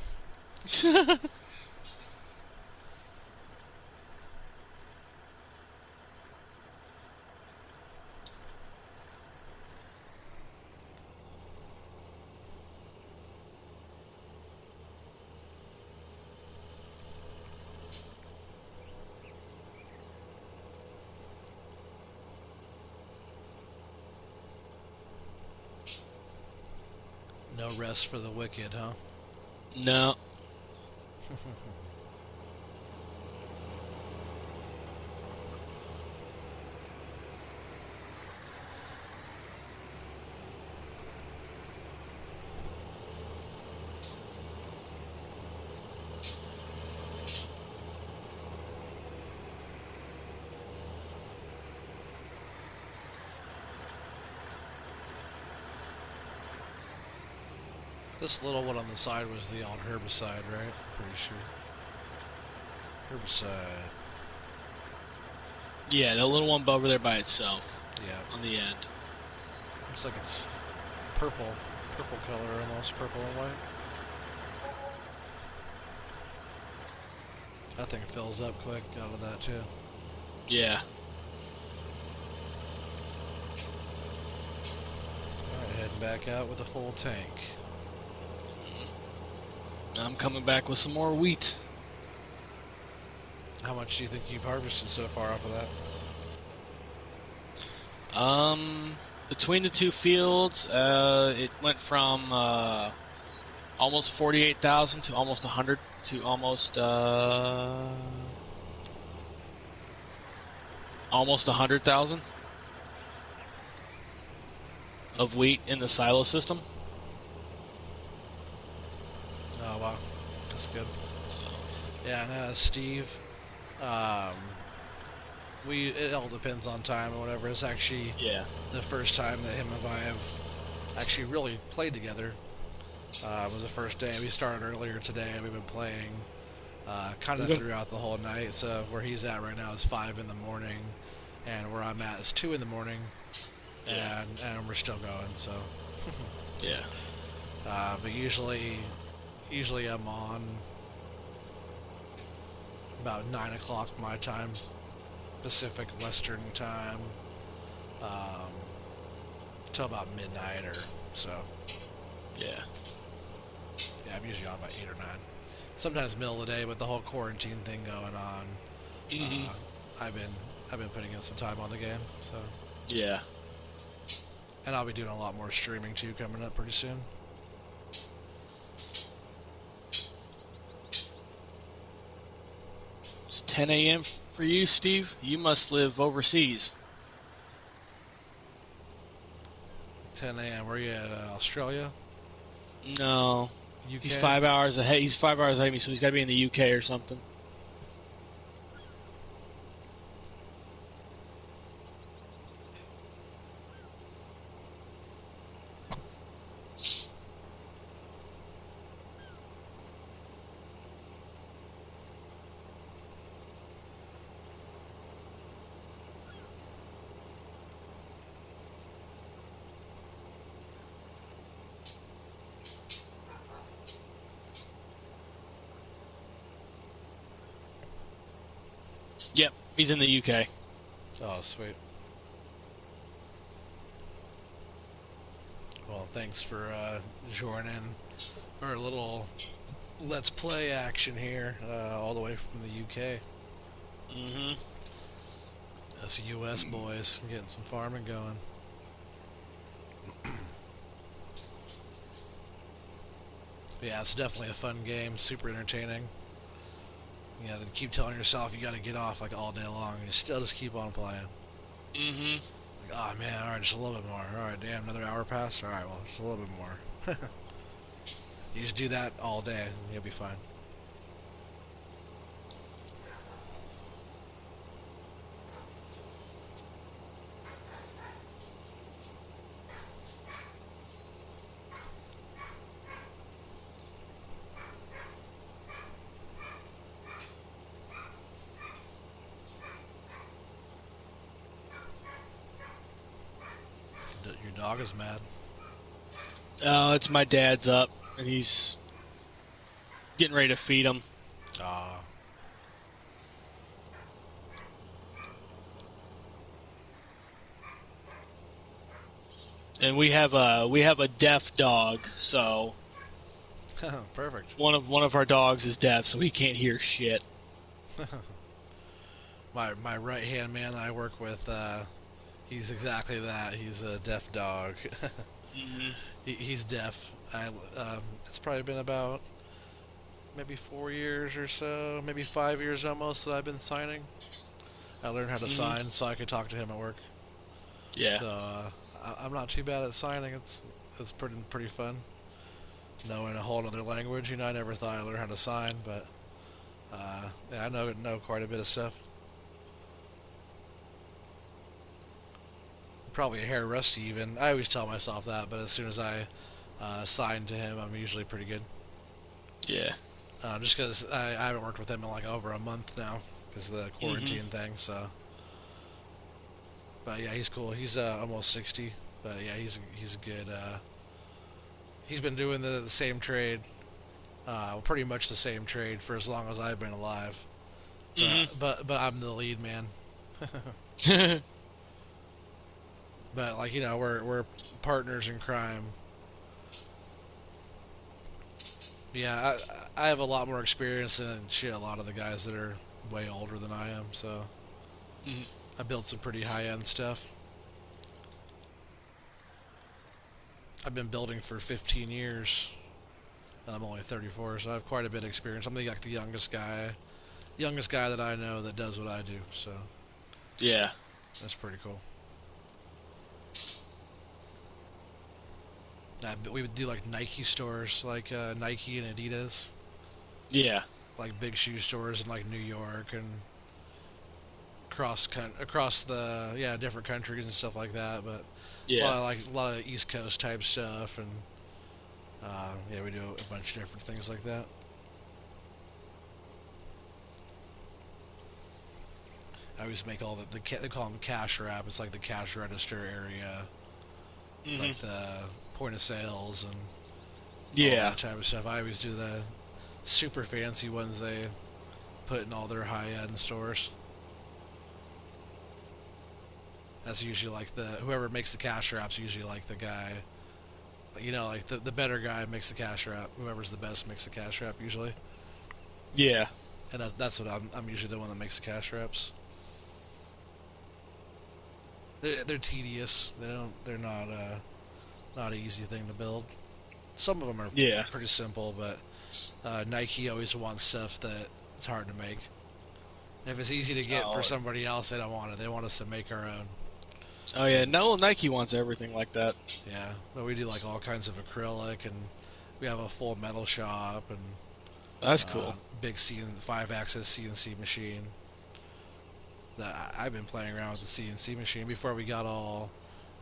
No rest for the wicked, huh? No. This little one on the side was the old herbicide, right? Pretty sure. Herbicide. Yeah, the little one over there by itself Yeah. on the end. Looks like it's purple. Purple color almost. Purple and white. That thing fills up quick out of that too. Yeah. Alright, heading back out with a full tank. I'm coming back with some more wheat. How much do you think you've harvested so far off of that? Between the 2 fields, it went from almost 48,000 to almost 100 to almost 100,000 of wheat in the silo system. Oh wow, that's good. So, Yeah, and Steve, um, it all depends on time or whatever. It's actually yeah. the first time that him and I have actually really played together. It was the first day. We started earlier today, and we've been playing kind of Okay. throughout the whole night. So where he's at right now is 5 in the morning, and where I'm at is 2 in the morning, Yeah. and we're still going. So, Yeah. but usually I'm on about 9 o'clock my time, Pacific Western time, um, till about midnight or so. Yeah. Yeah, I'm usually on about 8 or 9. Sometimes middle of the day, with the whole quarantine thing going on, Hmm. I've been putting in some time on the game. So, Yeah. and I'll be doing a lot more streaming too coming up pretty soon. It's 10 a.m. for you, Steve. You must live overseas. 10 a.m. Where are you at? Australia, No. He's UK. 5 hours ahead. He's 5 hours ahead of me, so he's got to be in the UK or something. Yep, he's in the UK. Oh, sweet. Well, thanks for joining our little let's play action here, all the way from the UK. Mm-hmm. Us US boys getting some farming going. Yeah, it's definitely a fun game, super entertaining. You got to keep telling yourself you got to get off like all day long, and you still just keep on playing. Mm-hmm. Like, oh man, all right, just a little bit more. All right, damn, another hour passed. All right, well, just a little bit more. You just do that all day, and you'll be fine. Your dog is mad. Oh, it's my dad's up, and he's getting ready to feed him. Ah, And we have a deaf dog, so perfect. one of our dogs is deaf, so he can't hear shit. My right hand man that I work with, he's exactly that. He's a deaf dog. Mm-hmm. He's deaf. It's probably been about maybe 4 years or so, maybe 5 years almost that I've been signing. I learned how to Mm-hmm. sign so I could talk to him at work. Yeah. So I'm not too bad at signing. It's pretty fun knowing a whole other language. You know, I never thought I'd learn how to sign, but yeah, I know quite a bit of stuff. Probably a hair rusty even. I always tell myself that, but as soon as I sign to him, I'm usually pretty good. Yeah. Just because I haven't worked with him in like over a month now because of the Mm-hmm. quarantine thing. So, but yeah, he's cool. He's almost 60, but yeah, he's a good. He's been doing the same trade, pretty much the same trade for as long as I've been alive. Mm-hmm. But I'm the lead man. But like we're partners in crime. Yeah, I have a lot more experience than shit a lot of the guys that are way older than I am. So Mm-hmm. I built some pretty high end stuff. I've been building for 15 years, and I'm only 34, so I have quite a bit of experience. I'm like the youngest guy that I know that does what I do. So Yeah. that's pretty cool. We would do like Nike stores, like Nike and Adidas, Yeah. like big shoe stores in like New York and across the different countries and stuff like that. But Yeah. a lot of East Coast type stuff, and yeah, we do a bunch of different things like that. I always make all they call them cash wrap. It's like the cash register area, Mm-hmm. like the point of sales and all Yeah. that type of stuff. I always do the super fancy ones they put in all their high end stores. That's usually like the whoever makes the cash wraps usually like the guy, like the better guy makes the cash wrap. Whoever's the best makes the cash wrap usually, Yeah. and that's what I'm usually the one that makes the cash wraps. They're tedious. They're not an easy thing to build. Some of them are Yeah. pretty simple, but Nike always wants stuff that it's hard to make. If it's easy to get for Oh. somebody else, they don't want it. They want us to make our own. Oh yeah. No, Nike wants everything like that. Yeah, but we do like all kinds of acrylic, and we have a full metal shop and That's cool. big 5-axis CNC machine. That I've been playing around with the CNC machine before we got all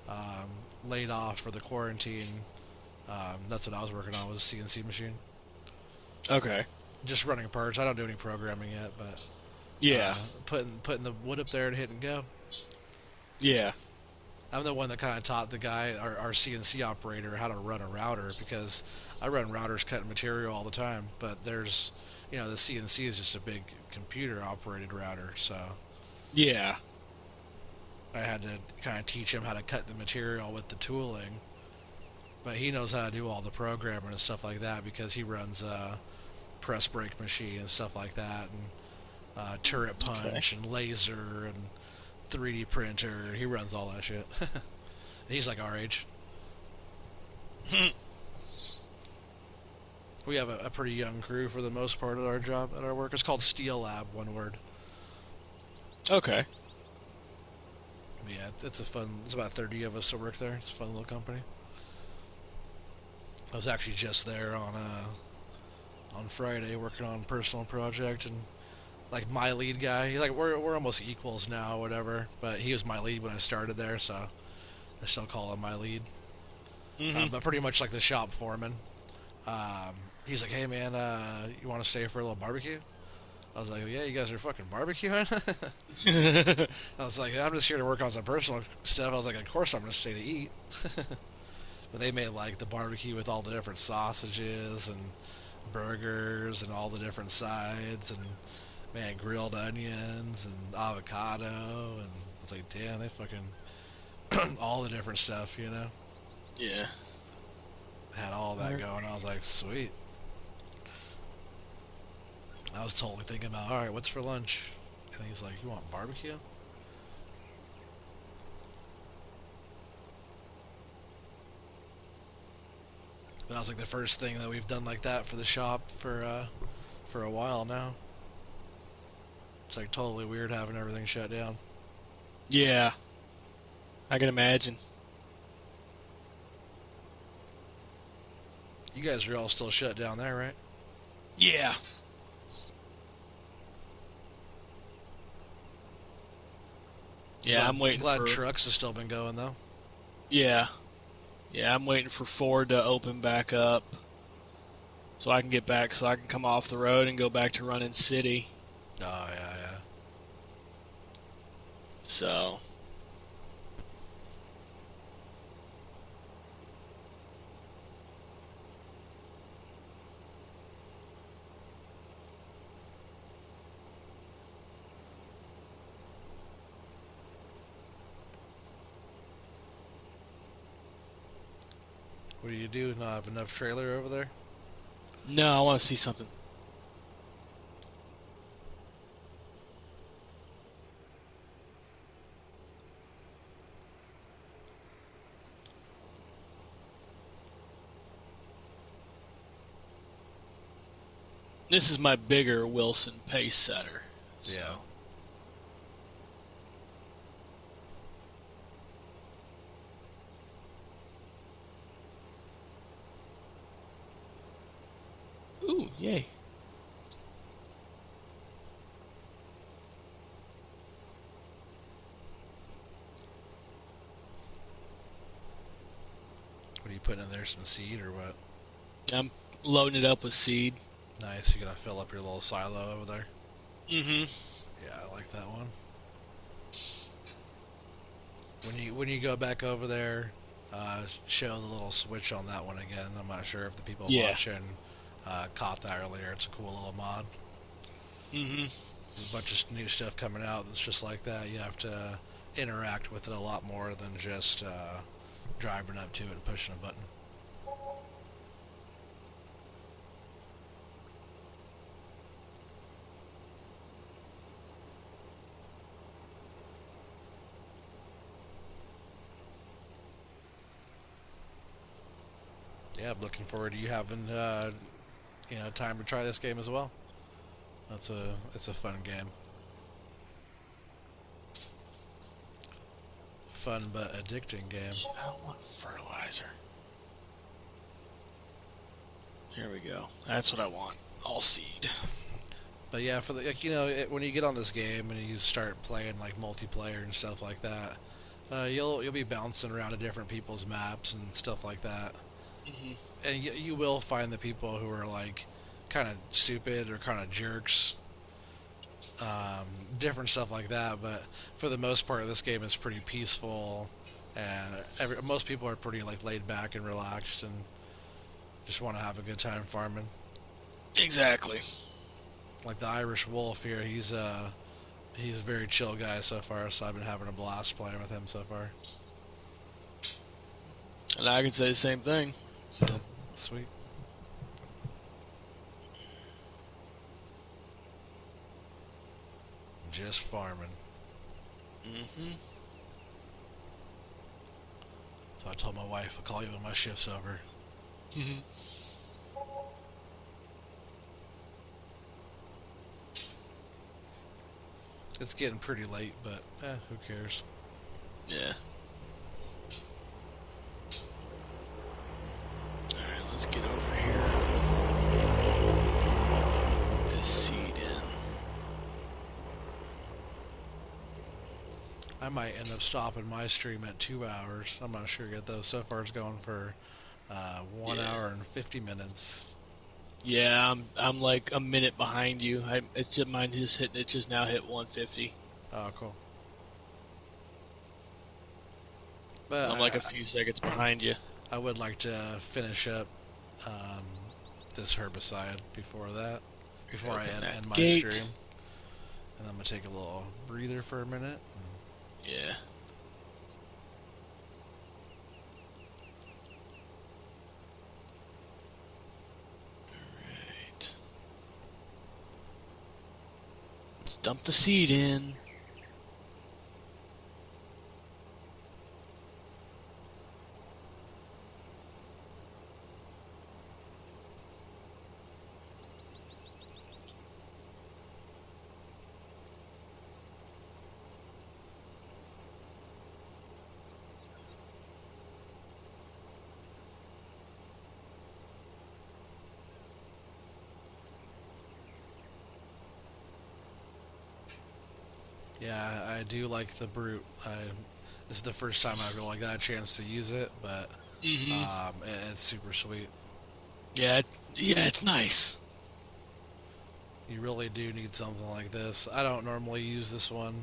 um, laid off for the quarantine. That's what I was working on was a CNC machine. Okay. Just running parts. I don't do any programming yet, but Yeah. putting the wood up there and hitting go. Yeah. I'm the one that kind of taught the guy, our CNC operator, how to run a router because I run routers cutting material all the time. But there's, the CNC is just a big computer operated router, so Yeah. I had to kind of teach him how to cut the material with the tooling. But he knows how to do all the programming and stuff like that because he runs a press brake machine and stuff like that, and turret Okay. punch and laser and 3D printer. He runs all that shit. He's like our age. We have a pretty young crew for the most part at our job, at our work. It's called Steel Lab, one word. Okay. But yeah, it's a fun. It's about 30 of us that work there. It's a fun little company. I was actually just there on Friday working on a personal project, and like my lead guy. Like we're almost equals now, whatever. But he was my lead when I started there, so I still call him my lead. Hmm. But pretty much like the shop foreman. Um, he's like, "Hey man, you want to stay for a little barbecue?" I was like, "Yeah, you guys are fucking barbecuing." I was like, "I'm just here to work on some personal stuff." I was like, "Of course I'm gonna stay to eat." But they made like the barbecue with all the different sausages and burgers and all the different sides and man grilled onions and avocado and I was like, damn, they fucking all the different stuff. Yeah. Had all that going. I was like, sweet. I was totally thinking about, all right, what's for lunch? And he's like, you want barbecue? But that was like the first thing that we've done like that for the shop for a while now. It's like totally weird having everything shut down. Yeah. I can imagine. You guys are all still shut down there, right? Yeah. I'm Yeah, glad I'm I'm waiting glad for. trucks has still been going though. Yeah. Yeah, I'm waiting for Ford to open back up so I can get back, so I can come off the road and go back to running city. Oh yeah, yeah. So, What do you do? Not have enough trailer over there? no, I want to see something. This is my bigger Wilson pace setter. Yeah. So, ooh, yay. What are you putting in there? Some seed or what? I'm loading it up with seed. Nice. You gonna fill up your little silo over there? Mm-hmm. Yeah, I like that one. When you go back over there, show the little switch on that one again. I'm not sure if the people Yeah. watching caught that earlier. It's a cool little mod. Mm-hmm. There's a bunch of new stuff coming out that's just like that. You have to interact with it a lot more than just driving up to it and pushing a button. Yeah, I'm looking forward to you having time to try this game as well. It's a fun game. Fun but addicting game. I don't want fertilizer. Here we go. That's what I want. All seed. But yeah, for the when you get on this game and you start playing like multiplayer and stuff like that, you'll be bouncing around to different people's maps and stuff like that, Mm-hmm. and you will find the people who are like kind of stupid or kind of jerks, different stuff like that. But for the most part, this game is pretty peaceful. and most people are pretty like laid back and relaxed and just want to have a good time farming. Exactly. Like the Irish Wolf here, he's a very chill guy so far, so I've been having a blast playing with him so far. And I can say the same thing. So. Yeah, sweet. Just farming. Mm-hmm. So I told my wife I'll call you when my shift's over. Mm-hmm. It's getting pretty late, but who cares? Yeah. Alright, let's get over here. Put this seed in. I might end up stopping my stream at 2 hours. I'm not sure yet though. So far it's going for 1 Yeah. hour and 50 minutes. Yeah, I'm like a minute behind you. It's just mine just hit. It just now hit 150. Oh, cool. So But I'm like a few seconds behind you. I would like to finish up um, this herbicide before that, before I Open end that my gate. stream. And I'm gonna take a little breather for a minute. Yeah. Alright. Let's dump the seed in. Yeah, I do like the brute. This is the first time I've really got a chance to use it, but Mm-hmm. it's super sweet. Yeah, yeah, it's nice. You really do need something like this. I don't normally use this one.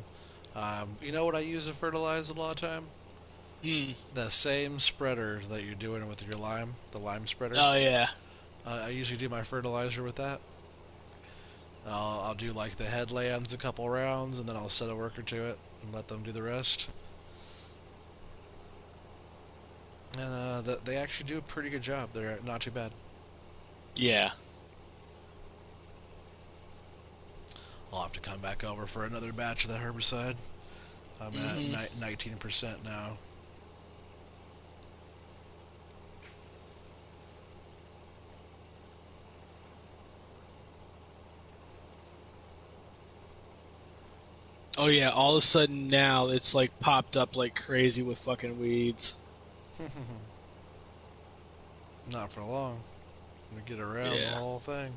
You know what I use to fertilize a lot of time? Hmm. The same spreader that you're doing with your lime, the lime spreader. Oh yeah. I usually do my fertilizer with that. I'll do like the headlands a couple rounds, and then I'll set a worker to it and let them do the rest. And they actually do a pretty good job. They're not too bad. Yeah. I'll have to come back over for another batch of the herbicide. I'm Mm-hmm. at 19% now. Oh yeah. All of a sudden now it's like popped up like crazy with fucking weeds. Not for long. I'm gonna get around the Yeah. whole thing.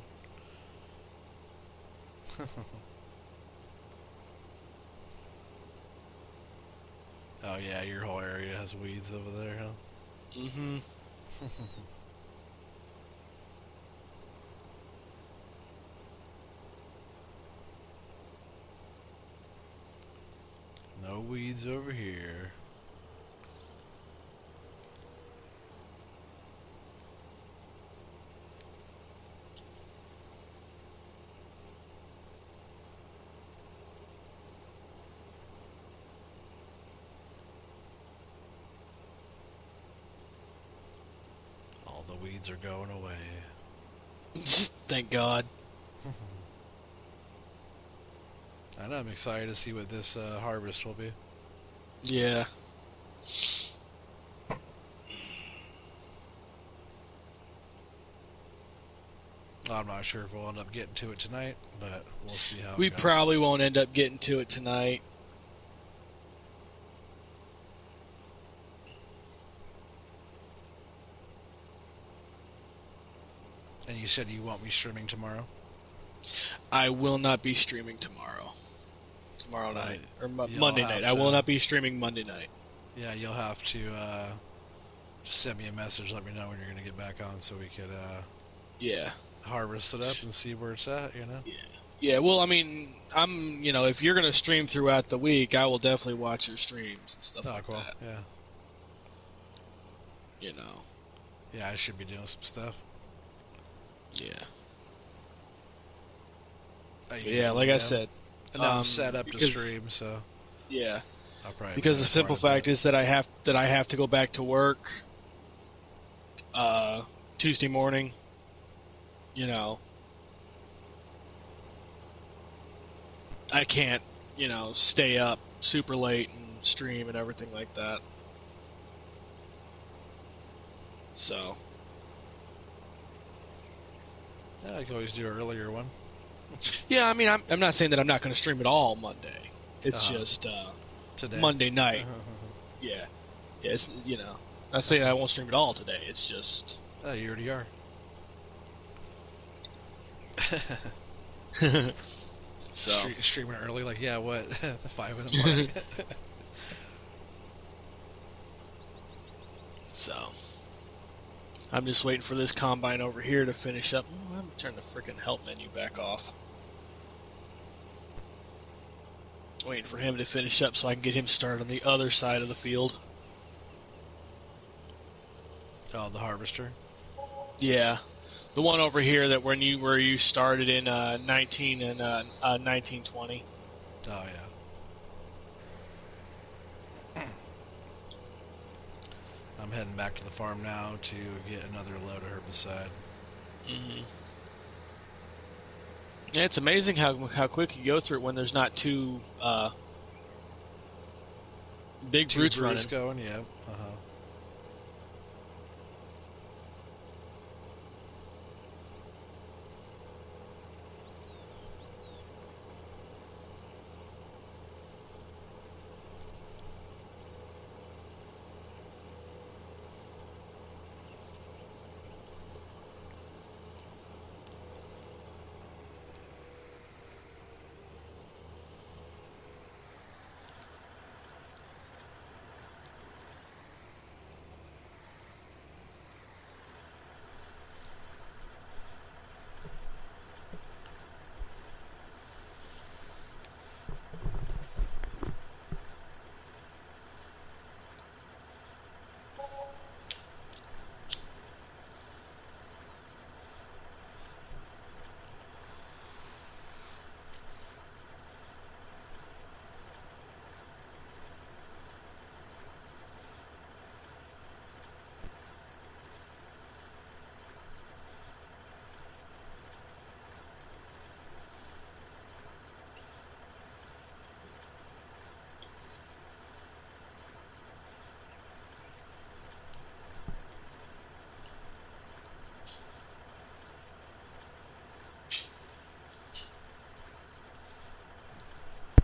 Oh yeah, your whole area has weeds over there, Mm-hmm. huh? No weeds over here. All the weeds are going away. Thank God. I know, I'm excited to see what this harvest will be. Yeah. I'm not sure if we'll end up getting to it tonight, but we'll see how We it goes. probably won't end up getting to it tonight. And you said you won't be streaming tomorrow? I will not be streaming tomorrow. Tomorrow Well, night. Or you'll Monday night. have I will to. not be streaming Monday night. Yeah, you'll have to just send me a message. Let me know when you're gonna get back on, so we could Yeah. harvest it up and see where it's at. You know. Yeah. Yeah, well, I mean, if you're going to stream throughout the week, I will definitely watch your streams and stuff Oh, like cool. that. Yeah. you know. Yeah, I should be doing some stuff. Yeah. I But yeah, like usually I am. said, And now I'm set up to because stream, so yeah, I'll probably be because doing the quite simple a bit. fact is that I have to go back to work uh, Tuesday morning. You know, I can't stay up super late and stream and everything like that. So Yeah, I can always do an earlier one. yeah, I mean, I'm not saying that I'm not going to stream at all Monday. It's Uh, just Today. Monday night. Yeah, yeah. It's not saying I won't stream at all today. It's just Oh, you already are. so Streaming early, like, yeah, what? 5 in the morning? so. I'm just waiting for this combine over here to finish up. I'm gonna turn the freaking help menu back off. Waiting for him to finish up so I can get him started on the other side of the field. Oh, the harvester. Yeah, the one over here that where you started in 19 and 1920. Oh, yeah. I'm heading back to the farm now to get another load of herbicide. Mm-hmm. Yeah, it's amazing how quick you go through it when there's not two big Two brutes brutes running. going, yep. Uh-huh.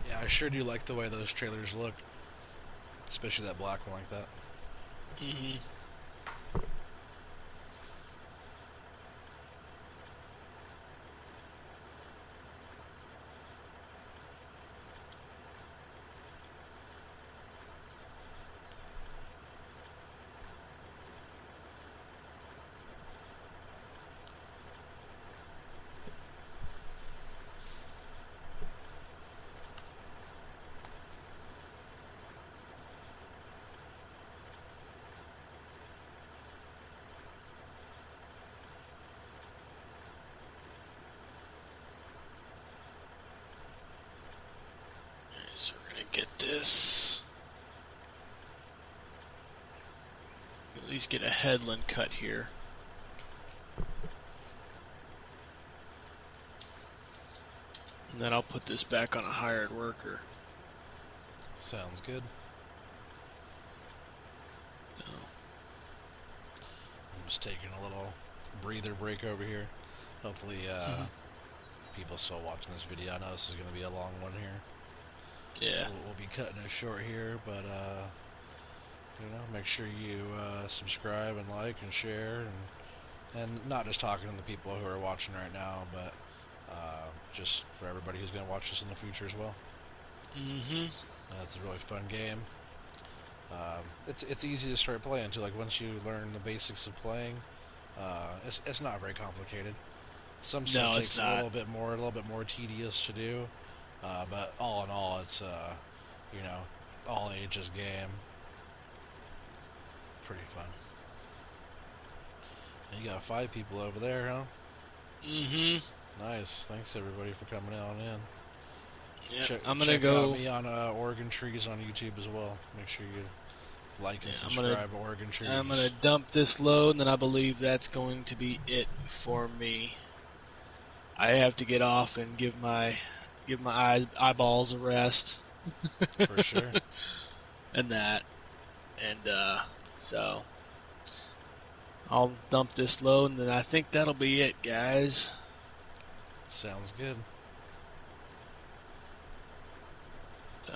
Yeah, I sure do like the way those trailers look. Especially that black one like that. Mm-hmm. So we're gonna get this. At least get a headland cut here. And then I'll put this back on a hired worker. Sounds good. So, I'm just taking a little breather break over here. Hopefully, people still watching this video. I know this is going to be a long one here. yeah. We'll be cutting it short here, but make sure you subscribe and like and share, and not just talking to the people who are watching right now, but just for everybody who's going to watch this in the future as well. Mm-hmm. It's a really fun game. It's easy to start playing too. Like once you learn the basics of playing, it's not very complicated. Some stuff No, it's takes not. a little bit more tedious to do, but all in all, it's you know all ages game. Pretty fun. You got 5 people over there, huh? Mm-hmm. Nice. Thanks everybody for coming on in. Yep. Check I'm gonna check out go. me on Oregon Trees on YouTube as well. Make sure you like and Yeah, subscribe to Oregon I'm gonna Trees. dump this load, and then I believe that's going to be it for me. I have to get off and give my eyeballs a rest, For sure. and that, and so I'll dump this load, and then I think that'll be it, guys. Sounds good. So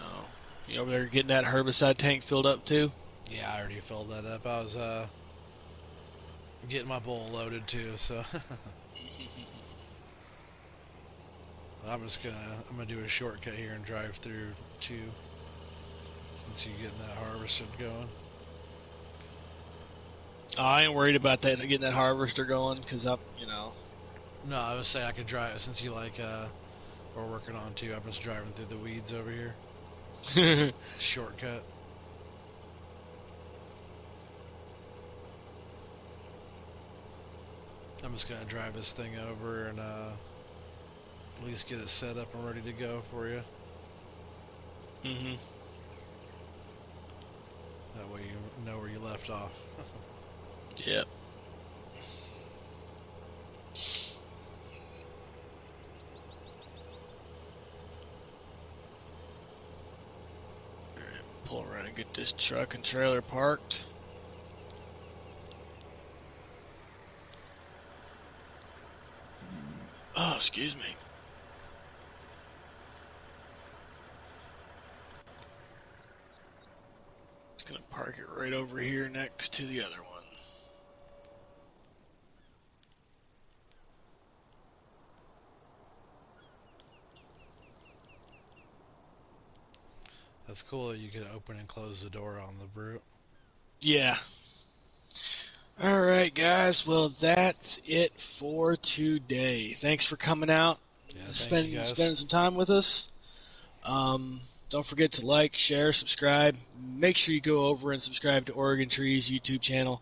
you over there getting that herbicide tank filled up too? Yeah, I already filled that up. I was getting my bowl loaded too, so I'm gonna do a shortcut here and drive through 2 since you're getting that harvested going. I ain't worried about that getting that harvester going because I'm. No, I was saying I could drive since you we're working on too. I'm just driving through the weeds over here. Shortcut. I'm just gonna drive this thing over and at least get it set up and ready to go for you. hmm That way you know where you left off. Yep. Pull around and get this truck and trailer parked. Oh, excuse me. Just gonna park it right over here next to the other one. That's cool that you can open and close the door on the brute. Yeah. All right, guys. Well, that's it for today. Thanks for coming out, Yeah, and thank you guys. spending some time with us. Don't forget to like, share, subscribe. Make sure you go over and subscribe to Oregon Tree's YouTube channel.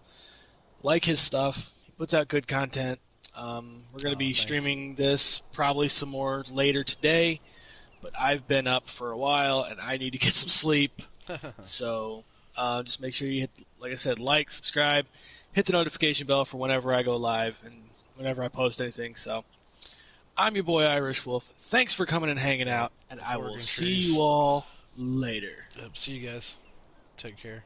Like his stuff. He puts out good content. We're going to Oh, be thanks. streaming this probably some more later today, but I've been up for a while and I need to get some sleep. So just make sure you hit, like I said, like, subscribe, hit the notification bell for whenever I go live and whenever I post anything. So I'm your boy Irish Wolf. Thanks for coming and hanging Yep, out, and it's I will Oregon see you Trees. all later. Yep, see you guys. Take care.